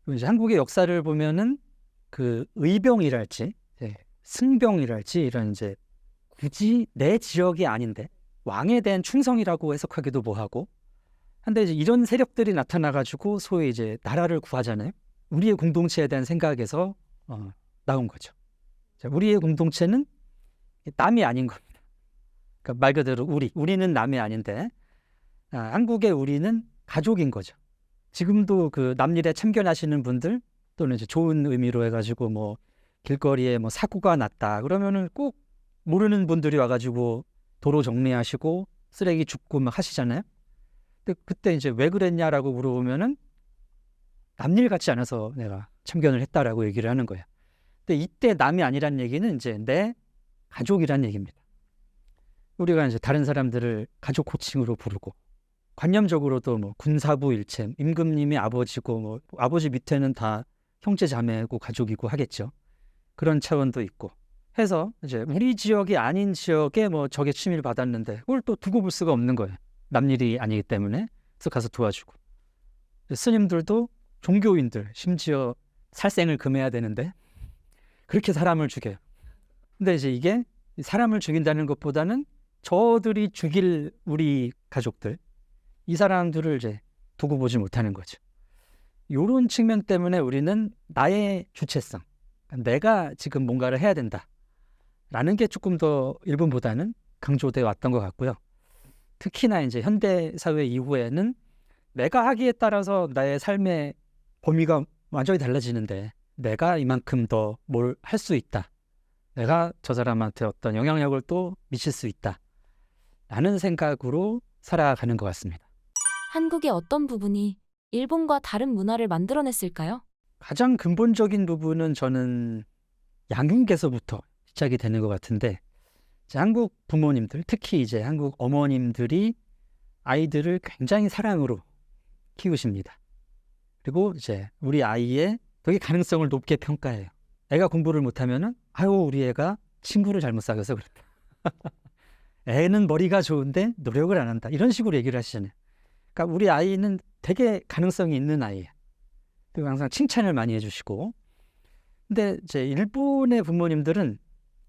이제 한국의 역사를 보면은 그 의병이랄지 승병이랄지 이런 이제 굳이 내 지역이 아닌데 왕에 대한 충성이라고 해석하기도 뭐하고 한데, 이제 이런 세력들이 나타나가지고 소위 이제 나라를 구하잖아요. 우리의 공동체에 대한 생각에서 나온 거죠. 자, 우리의 공동체는 남이 아닌 겁니다. 그러니까 말 그대로 우리는 남이 아닌데, 한국의 우리는 가족인 거죠. 지금도 그 남일에 참견하시는 분들, 또는 이제 좋은 의미로 해가지고 뭐 길거리에 뭐 사고가 났다 그러면은 꼭 모르는 분들이 와가지고 도로 정리하시고 쓰레기 줍고 막 하시잖아요. 근데 그때 이제 왜 그랬냐라고 물어보면은 남일 같지 않아서 내가 참견을 했다라고 얘기를 하는 거예요. 근데 이때 남이 아니란 얘기는 이제 내 가족이란 얘기입니다. 우리가 이제 다른 사람들을 가족 호칭으로 부르고, 관념적으로도 뭐 군사부 일체, 임금님이 아버지고 뭐 아버지 밑에는 다 형제 자매고 가족이고 하겠죠. 그런 차원도 있고 해서 이제 우리 지역이 아닌 지역에 뭐 적의 침입을 받았는데 그걸 또 두고 볼 수가 없는 거예요. 남일이 아니기 때문에. 그래서 가서 도와주고, 스님들도 종교인들 심지어 살생을 금해야 되는데 그렇게 사람을 죽여요. 근데 이제 이게 사람을 죽인다는 것보다는 저들이 죽일 우리 가족들, 이 사람들을 이제 두고 보지 못하는 거죠. 이런 측면 때문에 우리는 나의 주체성, 내가 지금 뭔가를 해야 된다라는 게 조금 더 일본보다는 강조되어 왔던 것 같고요. 특히나 이제 현대 사회 이후에는 내가 하기에 따라서 나의 삶의 범위가 완전히 달라지는데, 내가 이만큼 더 뭘 할 수 있다, 내가 저 사람한테 어떤 영향력을 또 미칠 수 있다 라는 생각으로 살아가는 것 같습니다. 한국의 어떤 부분이 일본과 다른 문화를 만들어냈을까요? 가장 근본적인 부분은 저는 양육에서부터 시작이 되는 것 같은데, 이제 한국 부모님들, 특히 이제 한국 어머님들이 아이들을 굉장히 사랑으로 키우십니다. 그리고 이제 우리 아이의 되게 가능성을 높게 평가해요. 애가 공부를 못하면은 아유, 우리 애가 친구를 잘못 사귀어서 그렇다. 애는 머리가 좋은데 노력을 안 한다, 이런 식으로 얘기를 하시잖아요. 그러니까 우리 아이는 되게 가능성이 있는 아이예요. 그리고 항상 칭찬을 많이 해주시고. 근데 이제 일본의 부모님들은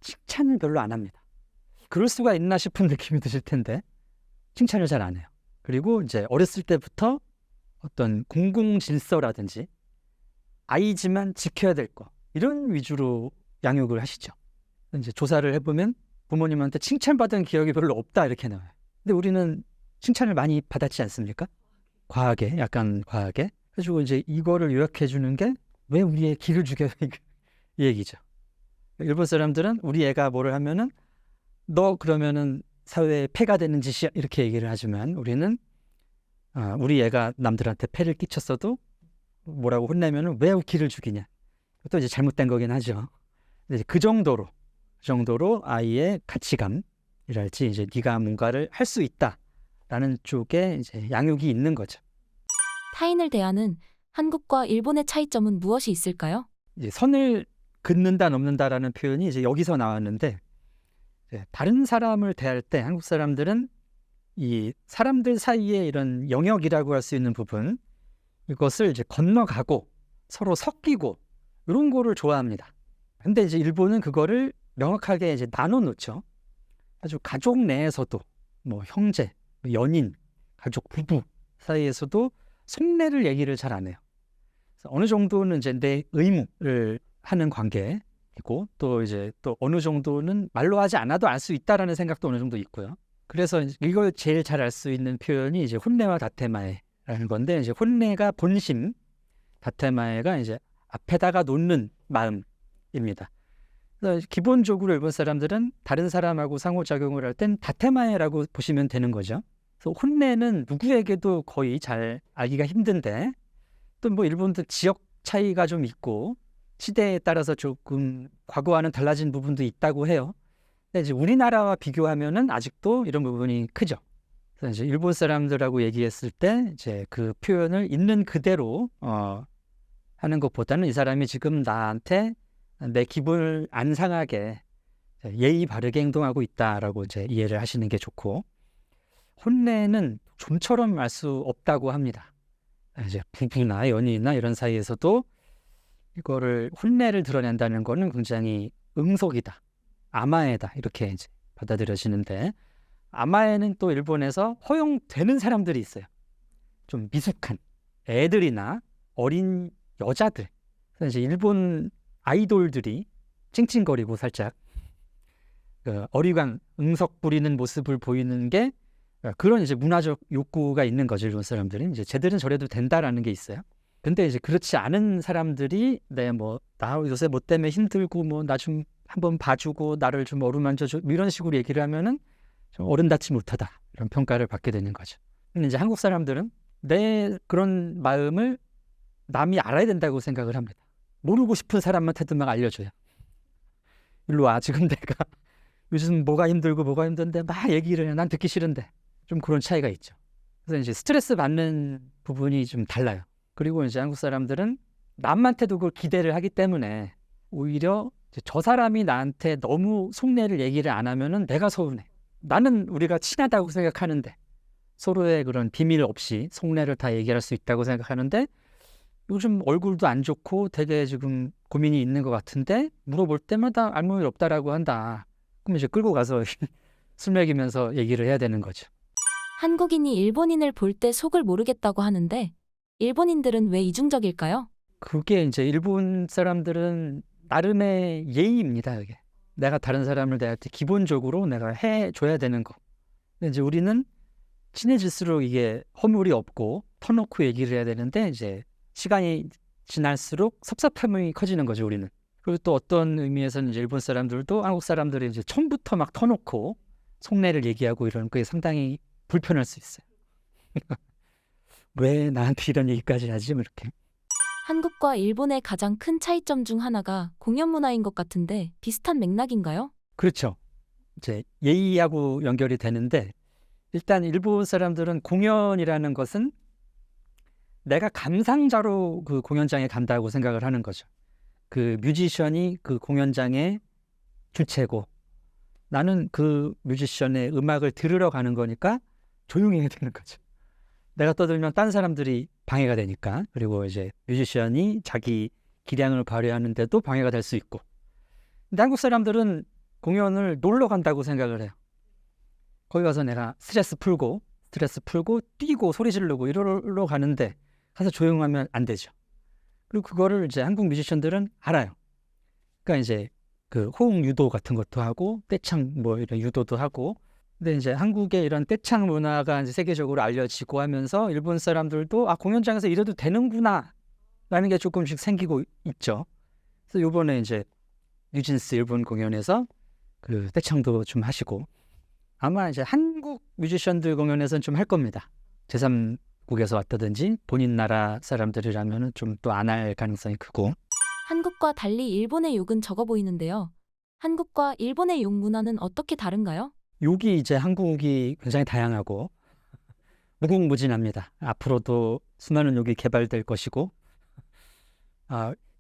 칭찬을 별로 안 합니다. 그럴 수가 있나 싶은 느낌이 드실 텐데 칭찬을 잘 안 해요. 그리고 이제 어렸을 때부터 어떤 공공 질서라든지 아이지만 지켜야 될 거, 이런 위주로 양육을 하시죠. 이제 조사를 해보면 부모님한테 칭찬받은 기억이 별로 없다, 이렇게 나와요. 근데 우리는 칭찬을 많이 받았지 않습니까? 과하게, 약간 과하게. 그래가지고 이제 이거를 요약해 주는 게 왜 우리의 기를 죽여, 이 얘기죠. 일본 사람들은 우리 애가 뭐를 하면은 너 그러면은 사회에 폐가 되는 짓이야, 이렇게 얘기를 하지만 우리는 우리 애가 남들한테 폐를 끼쳤어도 뭐라고 혼내면은 왜 기를 죽이냐, 또 이제 잘못된 거긴 하죠. 근데 이제 그 정도로 아이의 가치감이랄지, 이제 네가 뭔가를 할 수 있다라는 쪽에 이제 양육이 있는 거죠. 타인을 대하는 한국과 일본의 차이점은 무엇이 있을까요? 이제 선을 긋는다, 넘는다라는 표현이 이제 여기서 나왔는데, 이제 다른 사람을 대할 때 한국 사람들은 이 사람들 사이에 이런 영역이라고 할 수 있는 부분, 이것을 이제 건너가고 서로 섞이고 이런 거를 좋아합니다. 근데 이제 일본은 그거를 명확하게 이제 나눠 놓죠. 아주 가족 내에서도 뭐 형제, 연인, 가족 부부 사이에서도 속내를 얘기를 잘 안 해요. 그래서 어느 정도는 이제 내 의무를 하는 관계이고, 또 이제 또 어느 정도는 말로 하지 않아도 알 수 있다라는 생각도 어느 정도 있고요. 그래서 이걸 제일 잘 알 수 있는 표현이 이제 혼내와 다테마에라는 건데, 이제 혼내가 본심, 다테마에가 이제 앞에다가 놓는 마음입니다. 그래서 기본적으로 일본 사람들은 다른 사람하고 상호작용을 할 땐 다테마에라고 보시면 되는 거죠. 그래서 혼내는 누구에게도 거의 잘 알기가 힘든데, 또 뭐 일본도 지역 차이가 좀 있고 시대에 따라서 조금 과거와는 달라진 부분도 있다고 해요. 근데 이제 우리나라와 비교하면은 아직도 이런 부분이 크죠. 그래서 이제 일본 사람들하고 얘기했을 때 이제 그 표현을 있는 그대로 하는 것보다는 이 사람이 지금 나한테 내 기분을 안 상하게 예의 바르게 행동하고 있다라고 이제 이해를 하시는 게 좋고, 혼내는 좀처럼 알 수 없다고 합니다. 이제 부부나 연인이나 이런 사이에서도 이거를 혼내를 드러낸다는 거는 굉장히 응석이다, 아마에다, 이렇게 이제 받아들여지는데, 아마에는 또 일본에서 허용되는 사람들이 있어요. 좀 미숙한 애들이나 어린 여자들. 그래서 이제 일본 아이돌들이 찡찡거리고 살짝 그 어리광 응석 부리는 모습을 보이는 게 그런 이제 문화적 욕구가 있는 거죠. 일본 사람들은 이제 쟤들은 저래도 된다라는 게 있어요. 근데 이제 그렇지 않은 사람들이 나 요새 뭐 때문에 힘들고 뭐 나 좀 한번 봐주고 나를 좀 어루만져줘, 이런 식으로 얘기를 하면은 좀 어른답지 못하다, 이런 평가를 받게 되는 거죠. 근데 이제 한국 사람들은 내 그런 마음을 남이 알아야 된다고 생각을 합니다. 모르고 싶은 사람한테도 막 알려줘요. 일로 와, 지금 내가 요즘 뭐가 힘들고 뭐가 힘든데 막 얘기를 해. 난 듣기 싫은데. 좀 그런 차이가 있죠. 그래서 이제 스트레스 받는 부분이 좀 달라요. 그리고 이제 한국 사람들은 남한테도 그걸 기대를 하기 때문에 오히려 이제 저 사람이 나한테 너무 속내를 얘기를 안 하면은 내가 서운해. 나는 우리가 친하다고 생각하는데, 서로의 그런 비밀 없이 속내를 다 얘기할 수 있다고 생각하는데, 요즘 얼굴도 안 좋고 되게 지금 고민이 있는 것 같은데 물어볼 때마다 아무 일 없다라고 한다. 그럼 이제 끌고 가서 술 먹이면서 얘기를 해야 되는 거죠. 한국인이 일본인을 볼 때 속을 모르겠다고 하는데 일본인들은 왜 이중적일까요? 그게 이제 일본 사람들은 나름의 예의입니다. 그게 내가 다른 사람을 대할 때 기본적으로 내가 해줘야 되는 거. 근데 이제 우리는 친해질수록 이게 허물이 없고 터놓고 얘기를 해야 되는데 이제 시간이 지날수록 섭섭함이 커지는 거죠, 우리는. 그리고 또 어떤 의미에서는 이제 일본 사람들도 한국 사람들이 이제 처음부터 막 터놓고 속내를 얘기하고 이러는 게 상당히 불편할 수 있어요. 왜 나한테 이런 얘기까지 하지? 뭐 이렇게. 한국과 일본의 가장 큰 차이점 중 하나가 공연 문화인 것 같은데 비슷한 맥락인가요? 그렇죠. 이제 예의하고 연결이 되는데 일단 일본 사람들은 공연이라는 것은 내가 감상자로 그 공연장에 간다고 생각을 하는 거죠. 그 뮤지션이 그 공연장의 주체고 나는 그 뮤지션의 음악을 들으러 가는 거니까 조용히 해야 되는 거죠. 내가 떠들면 딴 사람들이 방해가 되니까. 그리고 이제 뮤지션이 자기 기량을 발휘하는데도 방해가 될 수 있고. 근데 한국 사람들은 공연을 놀러 간다고 생각을 해요. 거기 가서 내가 스트레스 풀고 뛰고 소리 지르고 이러러 가는데 가서 조용하면 안 되죠. 그리고 그거를 이제 한국 뮤지션들은 알아요. 그러니까 이제 그 호응 유도 같은 것도 하고 떼창 뭐 이런 유도도 하고. 근데 이제 한국의 이런 떼창 문화가 이제 세계적으로 알려지고 하면서 일본 사람들도 아 공연장에서 이래도 되는구나 라는 게 조금씩 생기고 있죠. 그래서 이번에 이제 뉴진스 일본 공연에서 그 떼창도 좀 하시고 아마 이제 한국 뮤지션들 공연에서는 좀 할 겁니다. 제3국에서 왔다든지 본인 나라 사람들이라면 좀 또 안 할 가능성이 크고. 한국과 달리 일본의 욕은 적어 보이는데요. 한국과 일본의 욕 문화는 어떻게 다른가요? 욕이 이제 한국이 굉장히 다양하고 무궁무진합니다. 앞으로도 수많은 욕이 개발될 것이고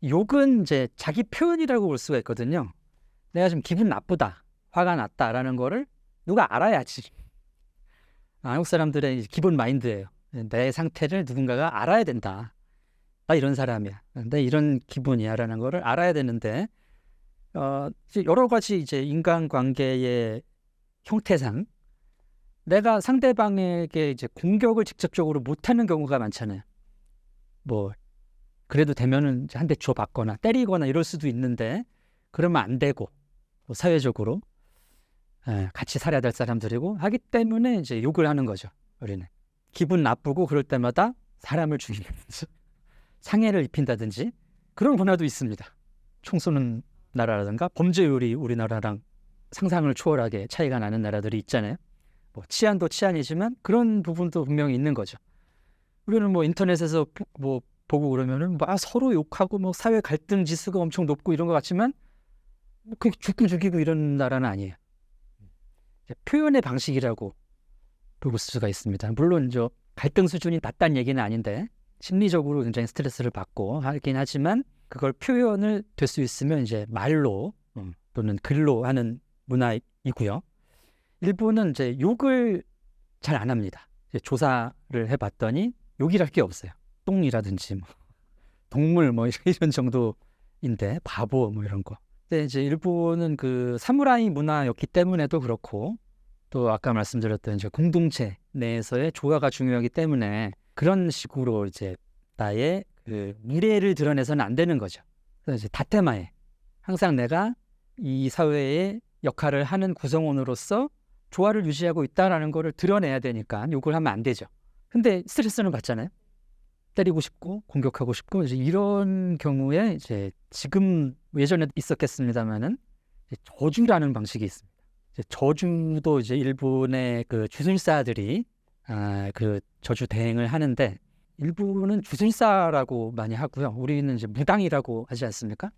욕은 이제 자기 표현이라고 볼 수가 있거든요. 내가 지금 기분 나쁘다, 화가 났다라는 거를 누가 알아야지. 한국 사람들의 기본 마인드예요. 내 상태를 누군가가 알아야 된다. 나 이런 사람이야. 나 이런 기분이야 라는 거를 알아야 되는데 이제 여러 가지 이제 인간관계의 형태상 내가 상대방에게 이제 공격을 직접적으로 못하는 경우가 많잖아요. 뭐 그래도 되면은 한 대 줘받거나 때리거나 이럴 수도 있는데 그러면 안 되고 뭐 사회적으로 같이 살아야 될 사람들이고 하기 때문에 이제 욕을 하는 거죠. 우리는 기분 나쁘고 그럴 때마다 사람을 죽이면서 상해를 입힌다든지 그런 문화도 있습니다. 총 쏘는 나라라든가 범죄율이 우리나라랑 상상을 초월하게 차이가 나는 나라들이 있잖아요. 뭐 치안도 치안이지만 그런 부분도 분명히 있는 거죠. 우리는 뭐 인터넷에서 뭐 보고 그러면은 막 서로 욕하고 뭐 사회 갈등 지수가 엄청 높고 이런 것 같지만 그 죽고 죽이고 이런 나라는 아니에요. 표현의 방식이라고 볼 수가 있습니다. 물론 저 갈등 수준이 낮다는 얘기는 아닌데 심리적으로 굉장히 스트레스를 받고 하긴 하지만 그걸 표현을 될 수 있으면 이제 말로 또는 글로 하는 문화이고요. 일본은 이제 욕을 잘 안 합니다. 이제 조사를 해봤더니 욕이랄 게 없어요. 똥이라든지 뭐 동물 뭐 이런 정도인데 바보 뭐 이런 거. 근데 이제 일본은 그 사무라이 문화였기 때문에도 그렇고 또 아까 말씀드렸던 이제 공동체 내에서의 조화가 중요하기 때문에 그런 식으로 이제 나의 그 미래를 드러내서는 안 되는 거죠. 그래서 이제 다테마에 항상 내가 이 사회의 역할을 하는 구성원으로서 조화를 유지하고 있다라는 거를 드러내야 되니까 욕을 하면 안 되죠. 근데 스트레스는 받잖아요. 때리고 싶고 공격하고 싶고 이제 이런 경우에 이제 지금 예전에 있었겠습니다만은 저주라는 방식이 있습니다. 이제 저주도 이제 일본의 그 주술사들이 그 저주 대행을 하는데 일부는 주술사라고 많이 하고요. 우리는 이제 무당이라고 하지 않습니까?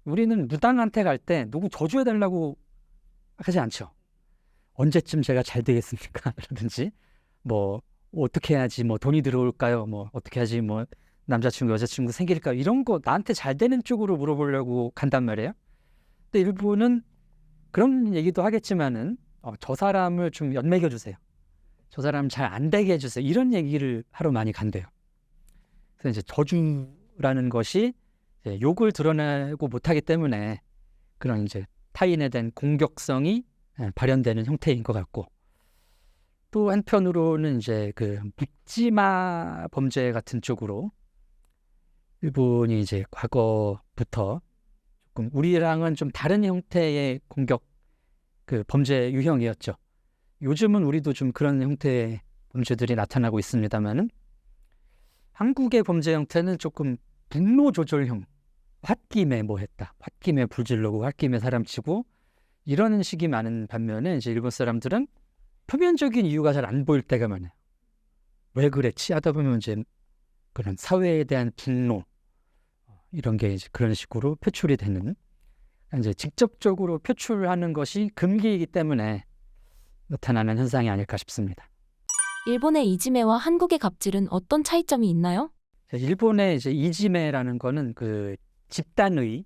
우리는 무당한테 갈 때 누구 저주해달라고 하지 않죠. 언제쯤 제가 잘 되겠습니까? 라든지 뭐 어떻게 해야지 뭐 돈이 들어올까요? 뭐 어떻게 해야지 뭐 남자친구 여자친구 생길까요? 이런 거 나한테 잘 되는 쪽으로 물어보려고 간단 말이에요. 근데 일부는 그런 얘기도 하겠지만은 저 사람을 좀 연맥여 주세요. 저 사람 잘 안 되게 해주세요. 이런 얘기를 하러 많이 간대요. 그래서 이제 저주라는 것이 욕을 드러내고 못하기 때문에 그런 이제 타인에 대한 공격성이 발현되는 형태인 것 같고, 또 한편으로는 이제 그 묵지마 범죄 같은 쪽으로 일본이 이제 과거부터 조금 우리랑은 좀 다른 형태의 공격 그 범죄 유형이었죠. 요즘은 우리도 좀 그런 형태의 범죄들이 나타나고 있습니다만은 한국의 범죄 형태는 조금 분노 조절형, 홧김에 뭐 했다, 홧김에 불질르고 홧김에 사람 치고 이런 식이 많은 반면에 이제 일본 사람들은 표면적인 이유가 잘 안 보일 때가 많아요. 왜 그랬지 하다 보면 이제 그런 사회에 대한 분노 이런 게 이제 그런 식으로 표출이 되는, 이제 직접적으로 표출하는 것이 금기이기 때문에 나타나는 현상이 아닐까 싶습니다. 일본의 이지메와 한국의 갑질은 어떤 차이점이 있나요? 일본의 이제 이지메라는 거는 그 집단의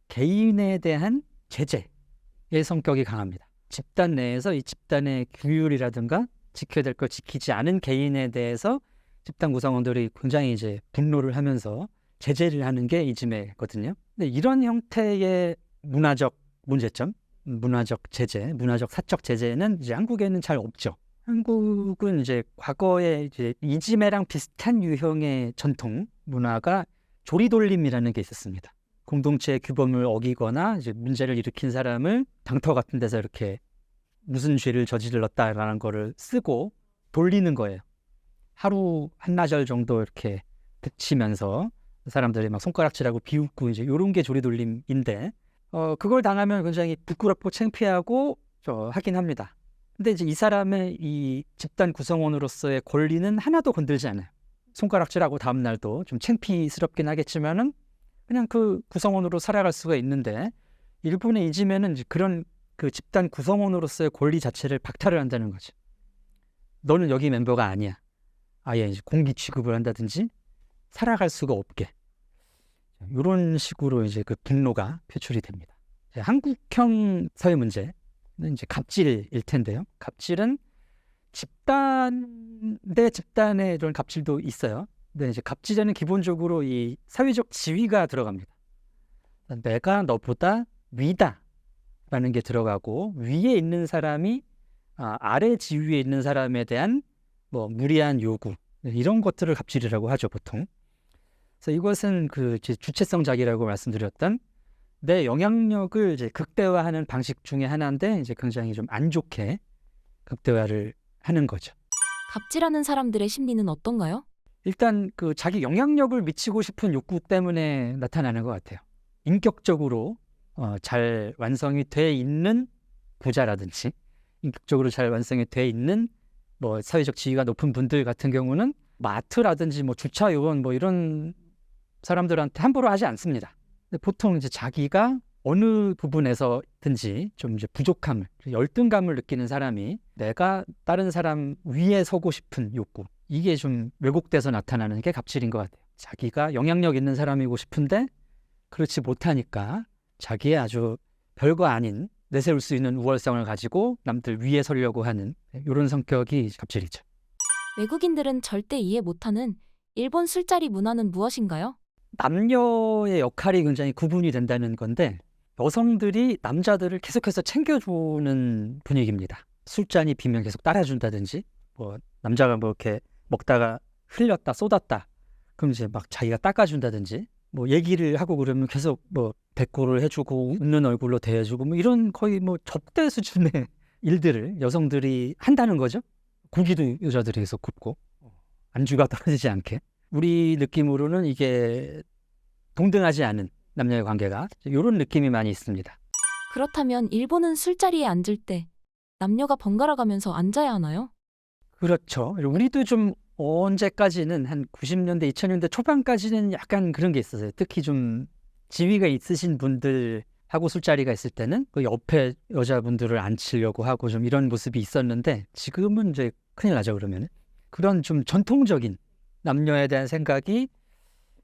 개인에 대한 제재의 성격이 강합니다. 집단 내에서 이 집단의 규율이라든가 지켜야 될 걸 지키지 않은 개인에 대해서 집단 구성원들이 굉장히 이제 분노를 하면서 제재를 하는 게 이지메거든요. 근데 이런 형태의 문화적 문제점, 문화적 제재, 문화적 사적 제재는 이제 한국에는 잘 없죠. 한국은 이제 과거에 이제 이지메랑 비슷한 유형의 전통 문화가 조리돌림이라는 게 있었습니다. 공동체의 규범을 어기거나 이제 문제를 일으킨 사람을 당터 같은 데서 이렇게 무슨 죄를 저질렀다라는 거를 쓰고 돌리는 거예요. 하루 한나절 정도 이렇게 그치면서 사람들이 막 손가락질하고 비웃고 이제 이런 게 조리돌림인데, 그걸 당하면 굉장히 부끄럽고 창피하고 하긴 합니다. 근데 이제 이 사람의 이 집단 구성원으로서의 권리는 하나도 건들지 않아요. 손가락질하고 다음 날도 좀 창피스럽긴 하겠지만은 그냥 그 구성원으로 살아갈 수가 있는데, 일본의 이지메는 이제 그런 그 집단 구성원으로서의 권리 자체를 박탈을 한다는 거죠. 너는 여기 멤버가 아니야. 아예 이제 공기 취급을 한다든지 살아갈 수가 없게. 이런 식으로 이제 그 분노가 표출이 됩니다. 한국형 사회 문제는 이제 갑질일 텐데요. 갑질은 집단 대 집단의 이런 갑질도 있어요. 근데 이제 갑질에는 기본적으로 이 사회적 지위가 들어갑니다. 내가 너보다 위다라는 게 들어가고, 위에 있는 사람이 아래 지위에 있는 사람에 대한 뭐 무리한 요구, 이런 것들을 갑질이라고 하죠, 보통. 그래서 이것은 그 주체성 자기라고 말씀드렸던 내 영향력을 이제 극대화하는 방식 중에 하나인데, 이제 굉장히 좀 안 좋게 극대화를 하는 거죠. 갑질하는 사람들의 심리는 어떤가요? 일단 그 자기 영향력을 미치고 싶은 욕구 때문에 나타나는 것 같아요. 인격적으로 잘 완성이 돼 있는 부자라든지, 인격적으로 잘 완성이 돼 있는 뭐 사회적 지위가 높은 분들 같은 경우는 마트라든지 뭐 주차 요원 뭐 이런 사람들한테 함부로 하지 않습니다. 근데 보통 이제 자기가 어느 부분에서든지 좀 이제 부족함을, 열등감을 느끼는 사람이 내가 다른 사람 위에 서고 싶은 욕구, 이게 좀 왜곡돼서 나타나는 게 갑질인 것 같아요. 자기가 영향력 있는 사람이고 싶은데 그렇지 못하니까 자기의 아주 별거 아닌 내세울 수 있는 우월성을 가지고 남들 위에 서려고 하는 이런 성격이 갑질이죠. 외국인들은 절대 이해 못하는 일본 술자리 문화는 무엇인가요? 남녀의 역할이 굉장히 구분이 된다는 건데, 여성들이 남자들을 계속해서 챙겨주는 분위기입니다. 술잔이 비면 계속 따라준다든지, 뭐 남자가 뭐 이렇게 먹다가 흘렸다 쏟았다 그럼 이제 막 자기가 닦아준다든지, 뭐 얘기를 하고 그러면 계속 뭐 대꾸를 해주고 웃는 얼굴로 대해주고, 뭐 이런 거의 뭐 접대 수준의 일들을 여성들이 한다는 거죠. 고기도 여자들이 계속 굽고 안주가 떨어지지 않게. 우리 느낌으로는 이게 동등하지 않은 남녀의 관계가, 이런 느낌이 많이 있습니다. 그렇다면 일본은 술자리에 앉을 때 남녀가 번갈아 가면서 앉아야 하나요? 그렇죠. 우리도 좀 언제까지는 한 90년대, 2000년대 초반까지는 약간 그런 게 있었어요. 특히 좀 지위가 있으신 분들하고 술자리가 있을 때는 그 옆에 여자분들을 앉히려고 하고 좀 이런 모습이 있었는데, 지금은 이제 큰일 나죠. 그러면 그런 좀 전통적인 남녀에 대한 생각이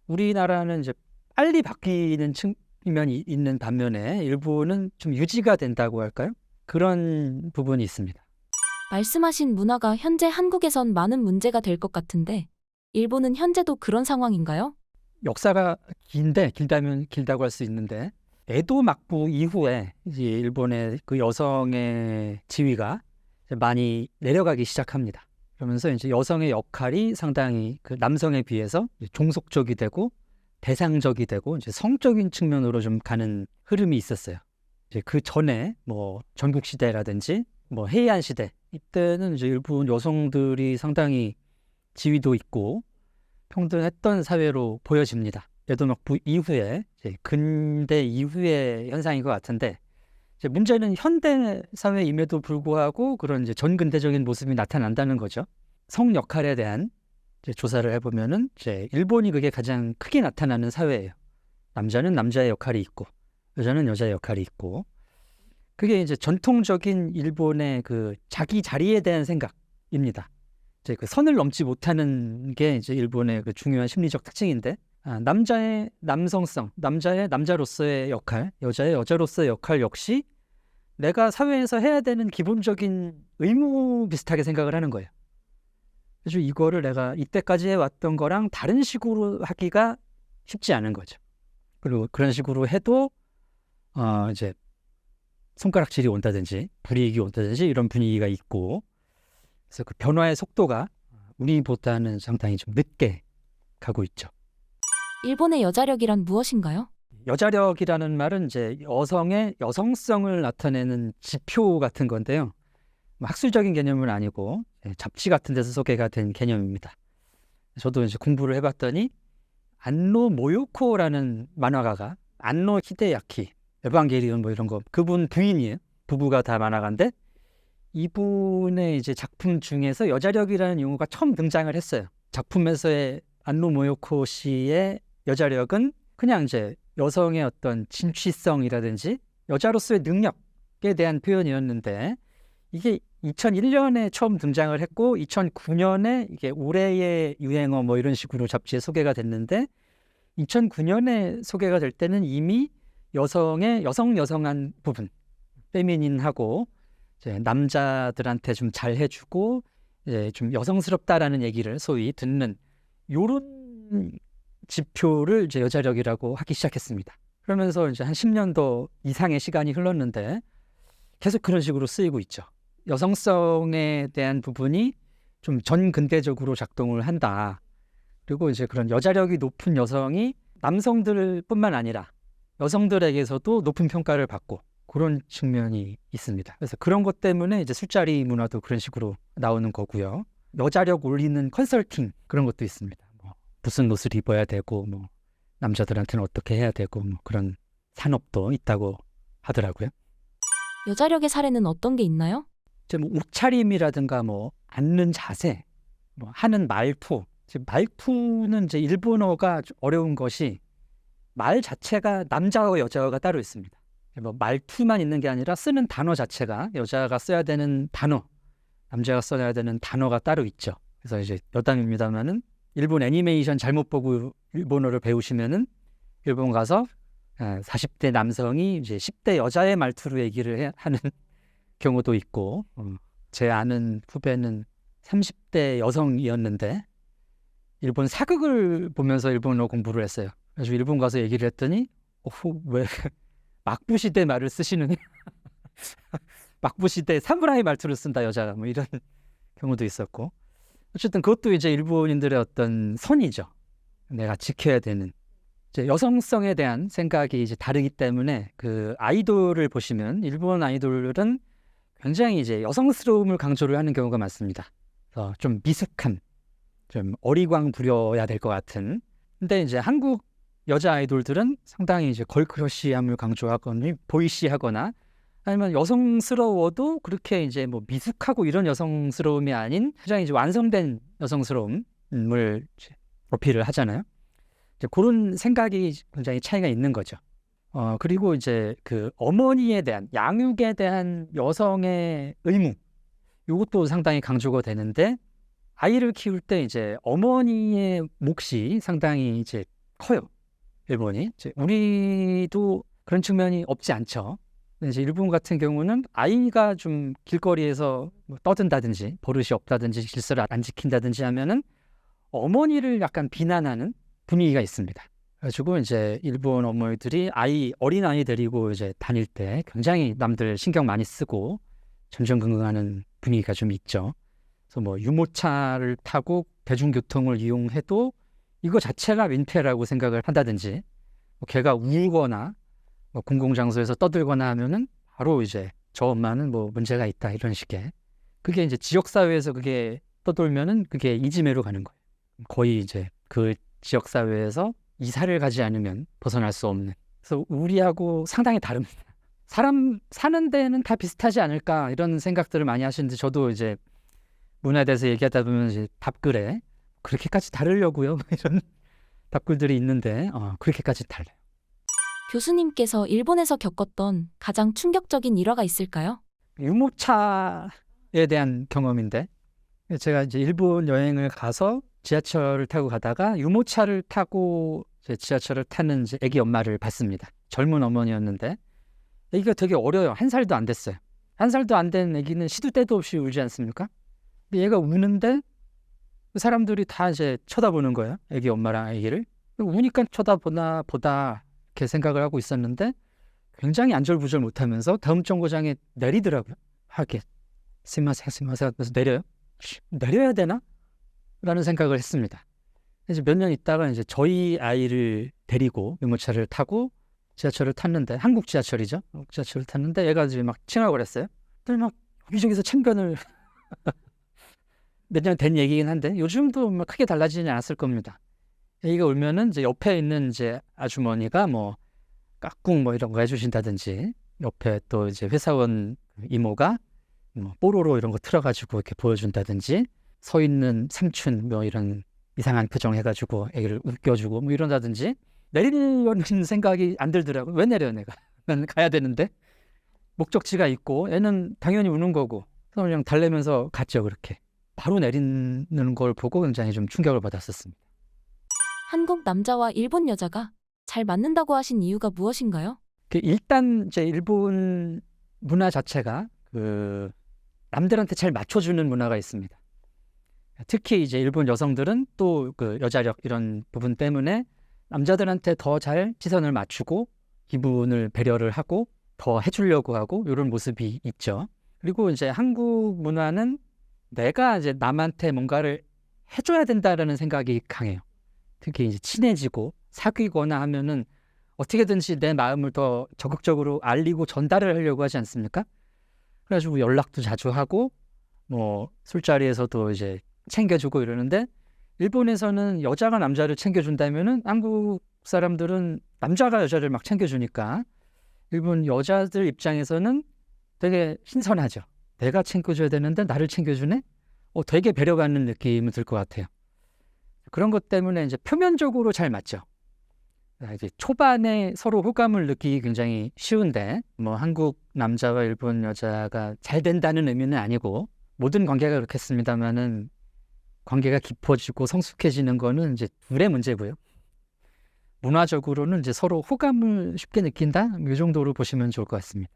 우리나라는 이제 빨리 바뀌는 측면이 있는 반면에 일본은 좀 유지가 된다고 할까요? 그런 부분이 있습니다. 말씀하신 문화가 현재 한국에선 많은 문제가 될 것 같은데 일본은 현재도 그런 상황인가요? 역사가 길다면 길다고 할 수 있는데, 에도 막부 이후에 이제 일본의 그 여성의 지위가 이제 많이 내려가기 시작합니다. 그러면서 이제 여성의 역할이 상당히 그 남성에 비해서 이제 종속적이 되고 대상적이 되고 이제 성적인 측면으로 좀 가는 흐름이 있었어요. 이제 그 전에 뭐 전국 시대라든지 뭐 해이안 시대 이때는 이제 일본 여성들이 상당히 지위도 있고 평등했던 사회로 보여집니다. 에도 막부 이후에 이제 근대 이후의 현상인 것 같은데 이제 문제는 현대 사회임에도 불구하고 그런 이제 전근대적인 모습이 나타난다는 거죠. 성 역할에 대한 이제 조사를 해보면은 이제 일본이 그게 가장 크게 나타나는 사회예요. 남자는 남자의 역할이 있고 여자는 여자의 역할이 있고 그게 이제 전통적인 일본의 그 자기 자리에 대한 생각입니다. 이제 그 선을 넘지 못하는 게 이제 일본의 그 중요한 심리적 특징인데 남자의 남성성, 남자의 남자로서의 역할, 여자의 여자로서의 역할 역시 내가 사회에서 해야 되는 기본적인 의무 비슷하게 생각을 하는 거예요. 그래서 이거를 내가 이때까지 해왔던 거랑 다른 식으로 하기가 쉽지 않은 거죠. 그리고 그런 식으로 해도 이제 손가락질이 온다든지 불이익이 온다든지 이런 분위기가 있고 그래서 그 변화의 속도가 우리보다는 상당히 좀 늦게 가고 있죠. 일본의 여자력이란 무엇인가요? 여자력이라는 말은 이제 여성의 여성성을 나타내는 지표 같은 건데요. 뭐 학술적인 개념은 아니고 잡지 같은 데서 소개가 된 개념입니다. 저도 이제 공부를 해봤더니 안노 모요코라는 만화가가 안노 히데야키, 에반게리온 뭐 이런 거 그분 부인이에요. 부부가 다 만화가인데 이분의 이제 작품 중에서 여자력이라는 용어가 처음 등장을 했어요. 작품에서의 안노 모요코 씨의 여자력은 그냥 이제 여성의 어떤 진취성이라든지 여자로서의 능력에 대한 표현이었는데 이게 2001년에 처음 등장을 했고 2009년에 이게 올해의 유행어 뭐 이런 식으로 잡지에 소개가 됐는데 2009년에 소개가 될 때는 이미 여성의 여성한 부분, 페미닌하고 이제 남자들한테 좀 잘해주고 이제 좀 여성스럽다라는 얘기를 소위 듣는 요런 지표를 이제 여자력이라고 하기 시작했습니다. 그러면서 이제 한 10년도 이상의 시간이 흘렀는데 계속 그런 식으로 쓰이고 있죠. 여성성에 대한 부분이 좀 전근대적으로 작동을 한다. 그리고 이제 그런 여자력이 높은 여성이 남성들뿐만 아니라 여성들에게서도 높은 평가를 받고 그런 측면이 있습니다. 그래서 그런 것 때문에 이제 술자리 문화도 그런 식으로 나오는 거고요. 여자력 올리는 컨설팅 그런 것도 있습니다. 뭐 무슨 옷을 입어야 되고 뭐 남자들한테는 어떻게 해야 되고 뭐 그런 산업도 있다고 하더라고요. 여자력의 사례는 어떤 게 있나요? 이제 뭐 옷차림이라든가 뭐 앉는 자세, 뭐 하는 말투. 말투는 이제 일본어가 좀 어려운 것이 말 자체가 남자어 여자어가 따로 있습니다. 뭐 말투만 있는 게 아니라 쓰는 단어 자체가 여자가 써야 되는 단어, 남자가 써야 되는 단어가 따로 있죠. 그래서 이제 여담입니다만은 일본 애니메이션 잘못 보고 일본어를 배우시면은 일본 가서 40대 남성이 이제 10대 여자의 말투로 얘기를 하는 경우도 있고 제 아는 후배는 30대 여성이었는데 일본 사극을 보면서 일본어 공부를 했어요. 그래서 일본 가서 얘기를 했더니 왜 막부시대 말을 쓰시느냐 막부시대 사무라이 말투를 쓴다 여자가 뭐 이런 경우도 있었고 어쨌든 그것도 이제 일본인들의 어떤 선이죠. 내가 지켜야 되는 이제 여성성에 대한 생각이 이제 다르기 때문에 그 아이돌을 보시면 일본 아이돌은 굉장히 이제 여성스러움을 강조를 하는 경우가 많습니다. 그래서 좀 미숙한, 좀 어리광 부려야 될 것 같은. 근데 이제 한국 여자 아이돌들은 상당히 이제 걸크러쉬함을 강조하거나 보이시하거나 아니면 여성스러워도 그렇게 이제 뭐 미숙하고 이런 여성스러움이 아닌 굉장히 이제 완성된 여성스러움을 어필을 하잖아요. 이제 그런 생각이 굉장히 차이가 있는 거죠. 그리고 이제 그 어머니에 대한 양육에 대한 여성의 의무 이것도 상당히 강조가 되는데 아이를 키울 때 이제 어머니의 몫이 상당히 이제 커요. 일본이 이제 우리도 그런 측면이 없지 않죠. 근데 이제 일본 같은 경우는 아이가 좀 길거리에서 뭐 떠든다든지 버릇이 없다든지 질서를 안 지킨다든지 하면은 어머니를 약간 비난하는 분위기가 있습니다. 그래가지고 이제 일본 어머니들이 어린 아이 데리고 이제 다닐 때 굉장히 남들 신경 많이 쓰고 전전긍긍하는 분위기가 좀 있죠. 그래서 뭐 유모차를 타고 대중교통을 이용해도 이거 자체가 민폐라고 생각을 한다든지, 뭐 걔가 울거나 뭐 공공장소에서 떠들거나 하면은 바로 이제 저 엄마는 뭐 문제가 있다 이런 식의, 그게 이제 지역사회에서 그게 떠돌면은 그게 이지매로 가는 거예요. 거의 이제 그 지역사회에서 이사를 가지 않으면 벗어날 수 없는. 그래서 우리하고 상당히 다릅니다. 사람 사는 데는 다 비슷하지 않을까 이런 생각들을 많이 하시는데, 저도 이제 문화에 대해서 얘기하다 보면 이제 답글에 그렇게까지 다르려고요 이런 답글들이 있는데 그렇게까지 달라요. 교수님께서 일본에서 겪었던 가장 충격적인 일화가 있을까요? 유모차에 대한 경험인데, 제가 이제 일본 여행을 가서 지하철을 타고 가다가 유모차를 타고 이제 지하철을 타는 이제 아기 엄마를 봤습니다. 젊은 어머니였는데 아기가 되게 어려요. 1살도 안 됐어요. 1살도 안 된 아기는 시도 때도 없이 울지 않습니까? 근데 얘가 우는데 사람들이 다 이제 쳐다보는 거예요. 아기 엄마랑 아기를. 우니까 쳐다보나 보다 이렇게 생각을 하고 있었는데, 굉장히 안절부절 못하면서 다음 정거장에 내리더라고요. 하게 스미마셍 하면서 내려요. 내려야 되나? 라는 생각을 했습니다. 이제 몇 년 있다가 이제 저희 아이를 데리고 유모차를 타고 지하철을 탔는데, 한국 지하철이죠. 한국 지하철을 탔는데 얘가 이제 막 칭하고 그랬어요. 그랬더니 막 여기저기서 참견을 몇 년 된 얘기긴 한데 요즘도 뭐 크게 달라지지 않았을 겁니다. 애기가 울면은 이제 옆에 있는 이제 아주머니가 뭐 깍꿍 뭐 이런 거 해주신다든지, 옆에 또 이제 회사원 이모가 뭐 뽀로로 이런 거 틀어가지고 이렇게 보여준다든지, 서 있는 삼촌 뭐 이런 이상한 표정 해가지고 애기를 웃겨주고 뭐 이런다든지. 내리려는 생각이 안 들더라고요. 왜 내려 내가? 나는 가야 되는데. 목적지가 있고 애는 당연히 우는 거고. 그래서 그냥 달래면서 갔죠. 그렇게 바로 내리는 걸 보고 굉장히 좀 충격을 받았었습니다. 한국 남자와 일본 여자가 잘 맞는다고 하신 이유가 무엇인가요? 일단 이제 일본 문화 자체가 그 남들한테 잘 맞춰주는 문화가 있습니다. 특히 이제 일본 여성들은 또 그 여자력 이런 부분 때문에 남자들한테 더 잘 시선을 맞추고 기분을 배려를 하고 더 해주려고 하고 이런 모습이 있죠. 그리고 이제 한국 문화는 내가 이제 남한테 뭔가를 해줘야 된다라는 생각이 강해요. 특히 이제 친해지고 사귀거나 하면은 어떻게든지 내 마음을 더 적극적으로 알리고 전달을 하려고 하지 않습니까? 그래가지고 연락도 자주 하고 뭐 술자리에서도 이제 챙겨주고 이러는데, 일본에서는 여자가 남자를 챙겨준다면은 한국 사람들은 남자가 여자를 막 챙겨주니까 일본 여자들 입장에서는 되게 신선하죠. 내가 챙겨줘야 되는데 나를 챙겨주네? 되게 배려받는 느낌이 들 것 같아요. 그런 것 때문에 이제 표면적으로 잘 맞죠. 이제 초반에 서로 호감을 느끼기 굉장히 쉬운데, 뭐 한국 남자와 일본 여자가 잘 된다는 의미는 아니고, 모든 관계가 그렇겠습니다만은 관계가 깊어지고 성숙해지는 거는 이제 둘의 문제고요. 문화적으로는 이제 서로 호감을 쉽게 느낀다? 이 정도로 보시면 좋을 것 같습니다.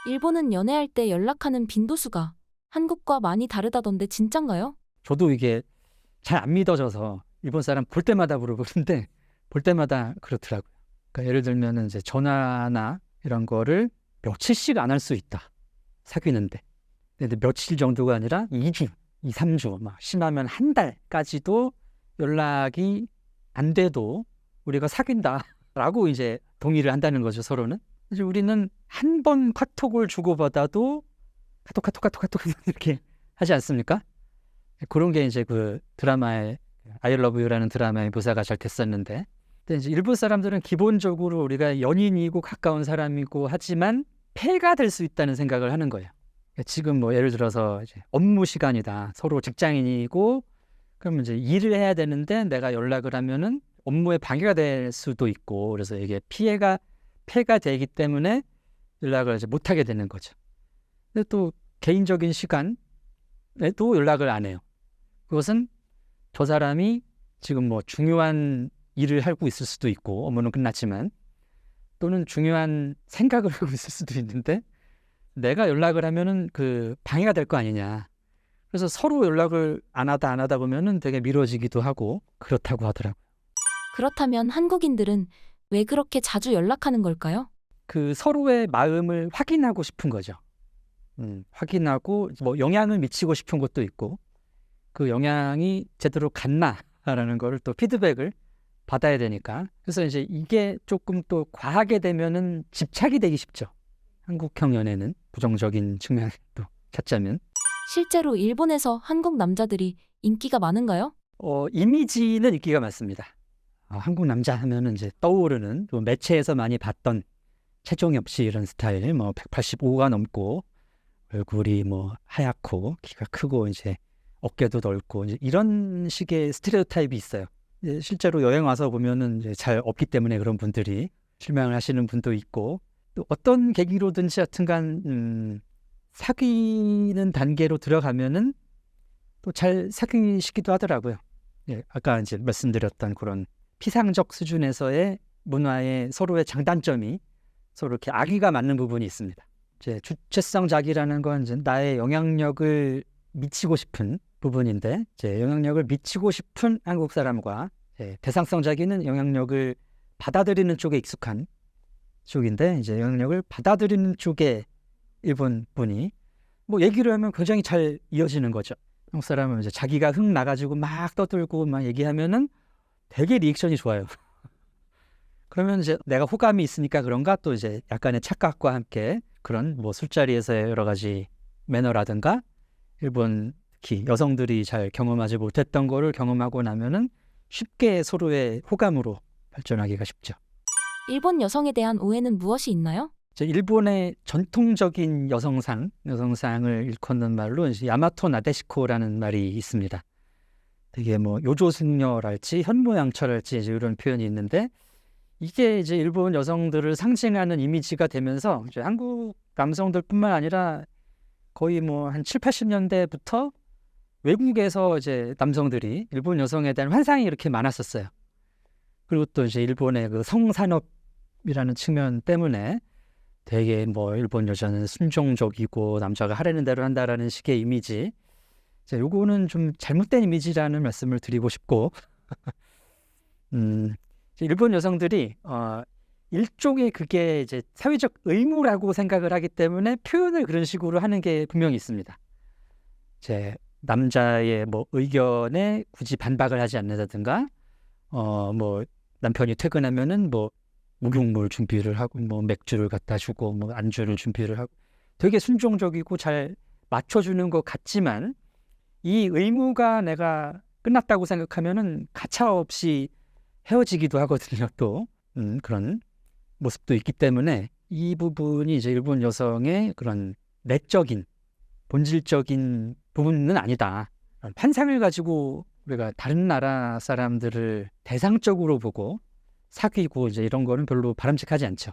일본은 연애할 때 연락하는 빈도수가 한국과 많이 다르다던데 진짠가요? 저도 이게 잘 안 믿어져서 일본 사람 볼 때마다 물어보는데, 볼 때마다 그렇더라고요. 그러니까 예를 들면 이제 전화나 이런 거를 며칠씩 안 할 수 있다. 사귀는데. 근데 며칠 정도가 아니라 2주, 2, 3주, 막 심하면 한 달까지도 연락이 안 돼도 우리가 사귄다라고 이제 동의를 한다는 거죠, 서로는. 이제 우리는 한 번 카톡을 주고받아도 카톡 이렇게 하지 않습니까? 그런 게 이제 그 드라마의 I Love You라는 드라마의 묘사가 잘 됐었는데, 근데 이제 일본 사람들은 기본적으로 우리가 연인이고 가까운 사람이고 하지만 폐가 될 수 있다는 생각을 하는 거예요. 지금 뭐 예를 들어서 이제 업무 시간이다. 서로 직장인이고 그러면 이제 일을 해야 되는데 내가 연락을 하면은 업무에 방해가 될 수도 있고, 그래서 이게 폐가 되기 때문에 연락을 이제 못 하게 되는 거죠. 근데 또 개인적인 시간에도 연락을 안 해요. 그것은 저 사람이 지금 뭐 중요한 일을 하고 있을 수도 있고, 업무는 끝났지만, 또는 중요한 생각을 하고 있을 수도 있는데 내가 연락을 하면은 그 방해가 될 거 아니냐. 그래서 서로 연락을 안 하다 보면은 되게 미뤄지기도 하고 그렇다고 하더라고요. 그렇다면 한국인들은 왜 그렇게 자주 연락하는 걸까요? 그 서로의 마음을 확인하고 싶은 거죠. 확인하고 뭐 영향을 미치고 싶은 것도 있고 그 영향이 제대로 갔나라는 거를 또 피드백을 받아야 되니까. 그래서 이제 이게 조금 또 과하게 되면은 집착이 되기 쉽죠. 한국형 연애는 부정적인 측면을 또 찾자면 실제로 일본에서 한국 남자들이 인기가 많은가요? 이미지는 인기가 많습니다. 한국 남자 하면은 이제 떠오르는 또 매체에서 많이 봤던 최종엽 씨 이런 스타일, 뭐 185가 넘고 얼굴이 뭐 하얗고 키가 크고 이제 어깨도 넓고 이제 이런 식의 스테레오타입이 있어요. 이제 실제로 여행 와서 보면은 이제 잘 없기 때문에 그런 분들이 실망을 하시는 분도 있고 또 어떤 계기로든지 하여튼간 사귀는 단계로 들어가면은 또 잘 사귀시기도 하더라고요. 예, 아까 이제 말씀드렸던 그런 피상적 수준에서의 문화의 서로의 장단점이 서로 이렇게 악의가 맞는 부분이 있습니다. 이제 주체성 자기라는 건 이제 나의 영향력을 미치고 싶은 부분인데, 이제 영향력을 미치고 싶은 한국 사람과 대상성 자기는 영향력을 받아들이는 쪽에 익숙한 쪽인데, 이제 영향력을 받아들이는 쪽에 일본 분이 뭐 얘기를 하면 굉장히 잘 이어지는 거죠. 한국 사람은 이제 자기가 흥 나가지고 막 떠들고 막 얘기하면은 되게 리액션이 좋아요. 그러면 이제 내가 호감이 있으니까 그런가 또 이제 약간의 착각과 함께 그런 뭐 술자리에서의 여러 가지 매너라든가 일본 특히 여성들이 잘 경험하지 못했던 거를 경험하고 나면은 쉽게 서로의 호감으로 발전하기가 쉽죠. 일본 여성에 대한 오해는 무엇이 있나요? 일본의 전통적인 여성상을 일컫는 말로 이제 야마토 나데시코라는 말이 있습니다. 되게 뭐 요조승려랄지 현모양처랄지 이제 이런 표현이 있는데 이게 이제 일본 여성들을 상징하는 이미지가 되면서 이제 한국 남성들뿐만 아니라 거의 뭐 한 7, 80년대부터 외국에서 이제 남성들이 일본 여성에 대한 환상이 이렇게 많았었어요. 그리고 또 이제 일본의 그 성산업이라는 측면 때문에 되게 뭐 일본 여자는 순종적이고 남자가 하라는 대로 한다라는 식의 이미지. 자, 요거는 좀 잘못된 이미지라는 말씀을 드리고 싶고, 일본 여성들이 일종의 그게 이제 사회적 의무라고 생각을 하기 때문에 표현을 그런 식으로 하는 게 분명히 있습니다. 이제 남자의 뭐 의견에 굳이 반박을 하지 않는다든가, 뭐 남편이 퇴근하면은 뭐 목욕물 준비를 하고 뭐 맥주를 갖다 주고 뭐 안주를 준비를 하고 되게 순종적이고 잘 맞춰주는 것 같지만 이 의무가 내가 끝났다고 생각하면은 가차없이 헤어지기도 하거든요. 또 그런 모습도 있기 때문에 이 부분이 이제 일본 여성의 그런 내적인 본질적인 부분은 아니다. 환상을 가지고 우리가 다른 나라 사람들을 대상적으로 보고 사귀고 이제 이런 거는 별로 바람직하지 않죠.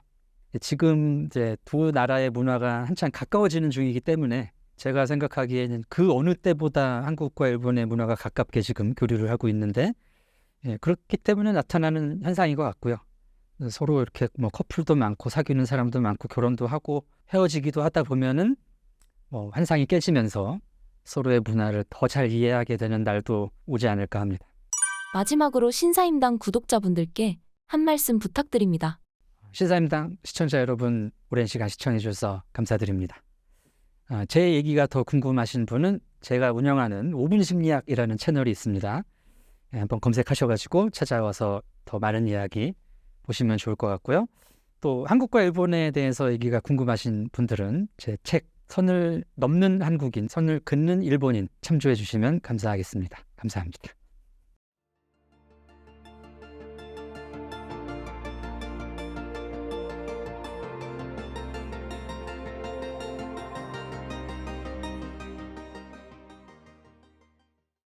지금 이제 두 나라의 문화가 한참 가까워지는 중이기 때문에 제가 생각하기에는 그 어느 때보다 한국과 일본의 문화가 가깝게 지금 교류를 하고 있는데 그렇기 때문에 나타나는 현상인 것 같고요. 서로 이렇게 뭐 커플도 많고 사귀는 사람도 많고 결혼도 하고 헤어지기도 하다 보면은 뭐 환상이 깨지면서 서로의 문화를 더 잘 이해하게 되는 날도 오지 않을까 합니다. 마지막으로 신사임당 구독자분들께 한 말씀 부탁드립니다. 신사임당 시청자 여러분, 오랜 시간 시청해 주셔서 감사드립니다. 제 얘기가 더 궁금하신 분은 제가 운영하는 5분 심리학이라는 채널이 있습니다. 한번 검색하셔가지고 찾아와서 더 많은 이야기 보시면 좋을 것 같고요. 또 한국과 일본에 대해서 얘기가 궁금하신 분들은 제 책 선을 넘는 한국인, 선을 긋는 일본인 참조해 주시면 감사하겠습니다. 감사합니다.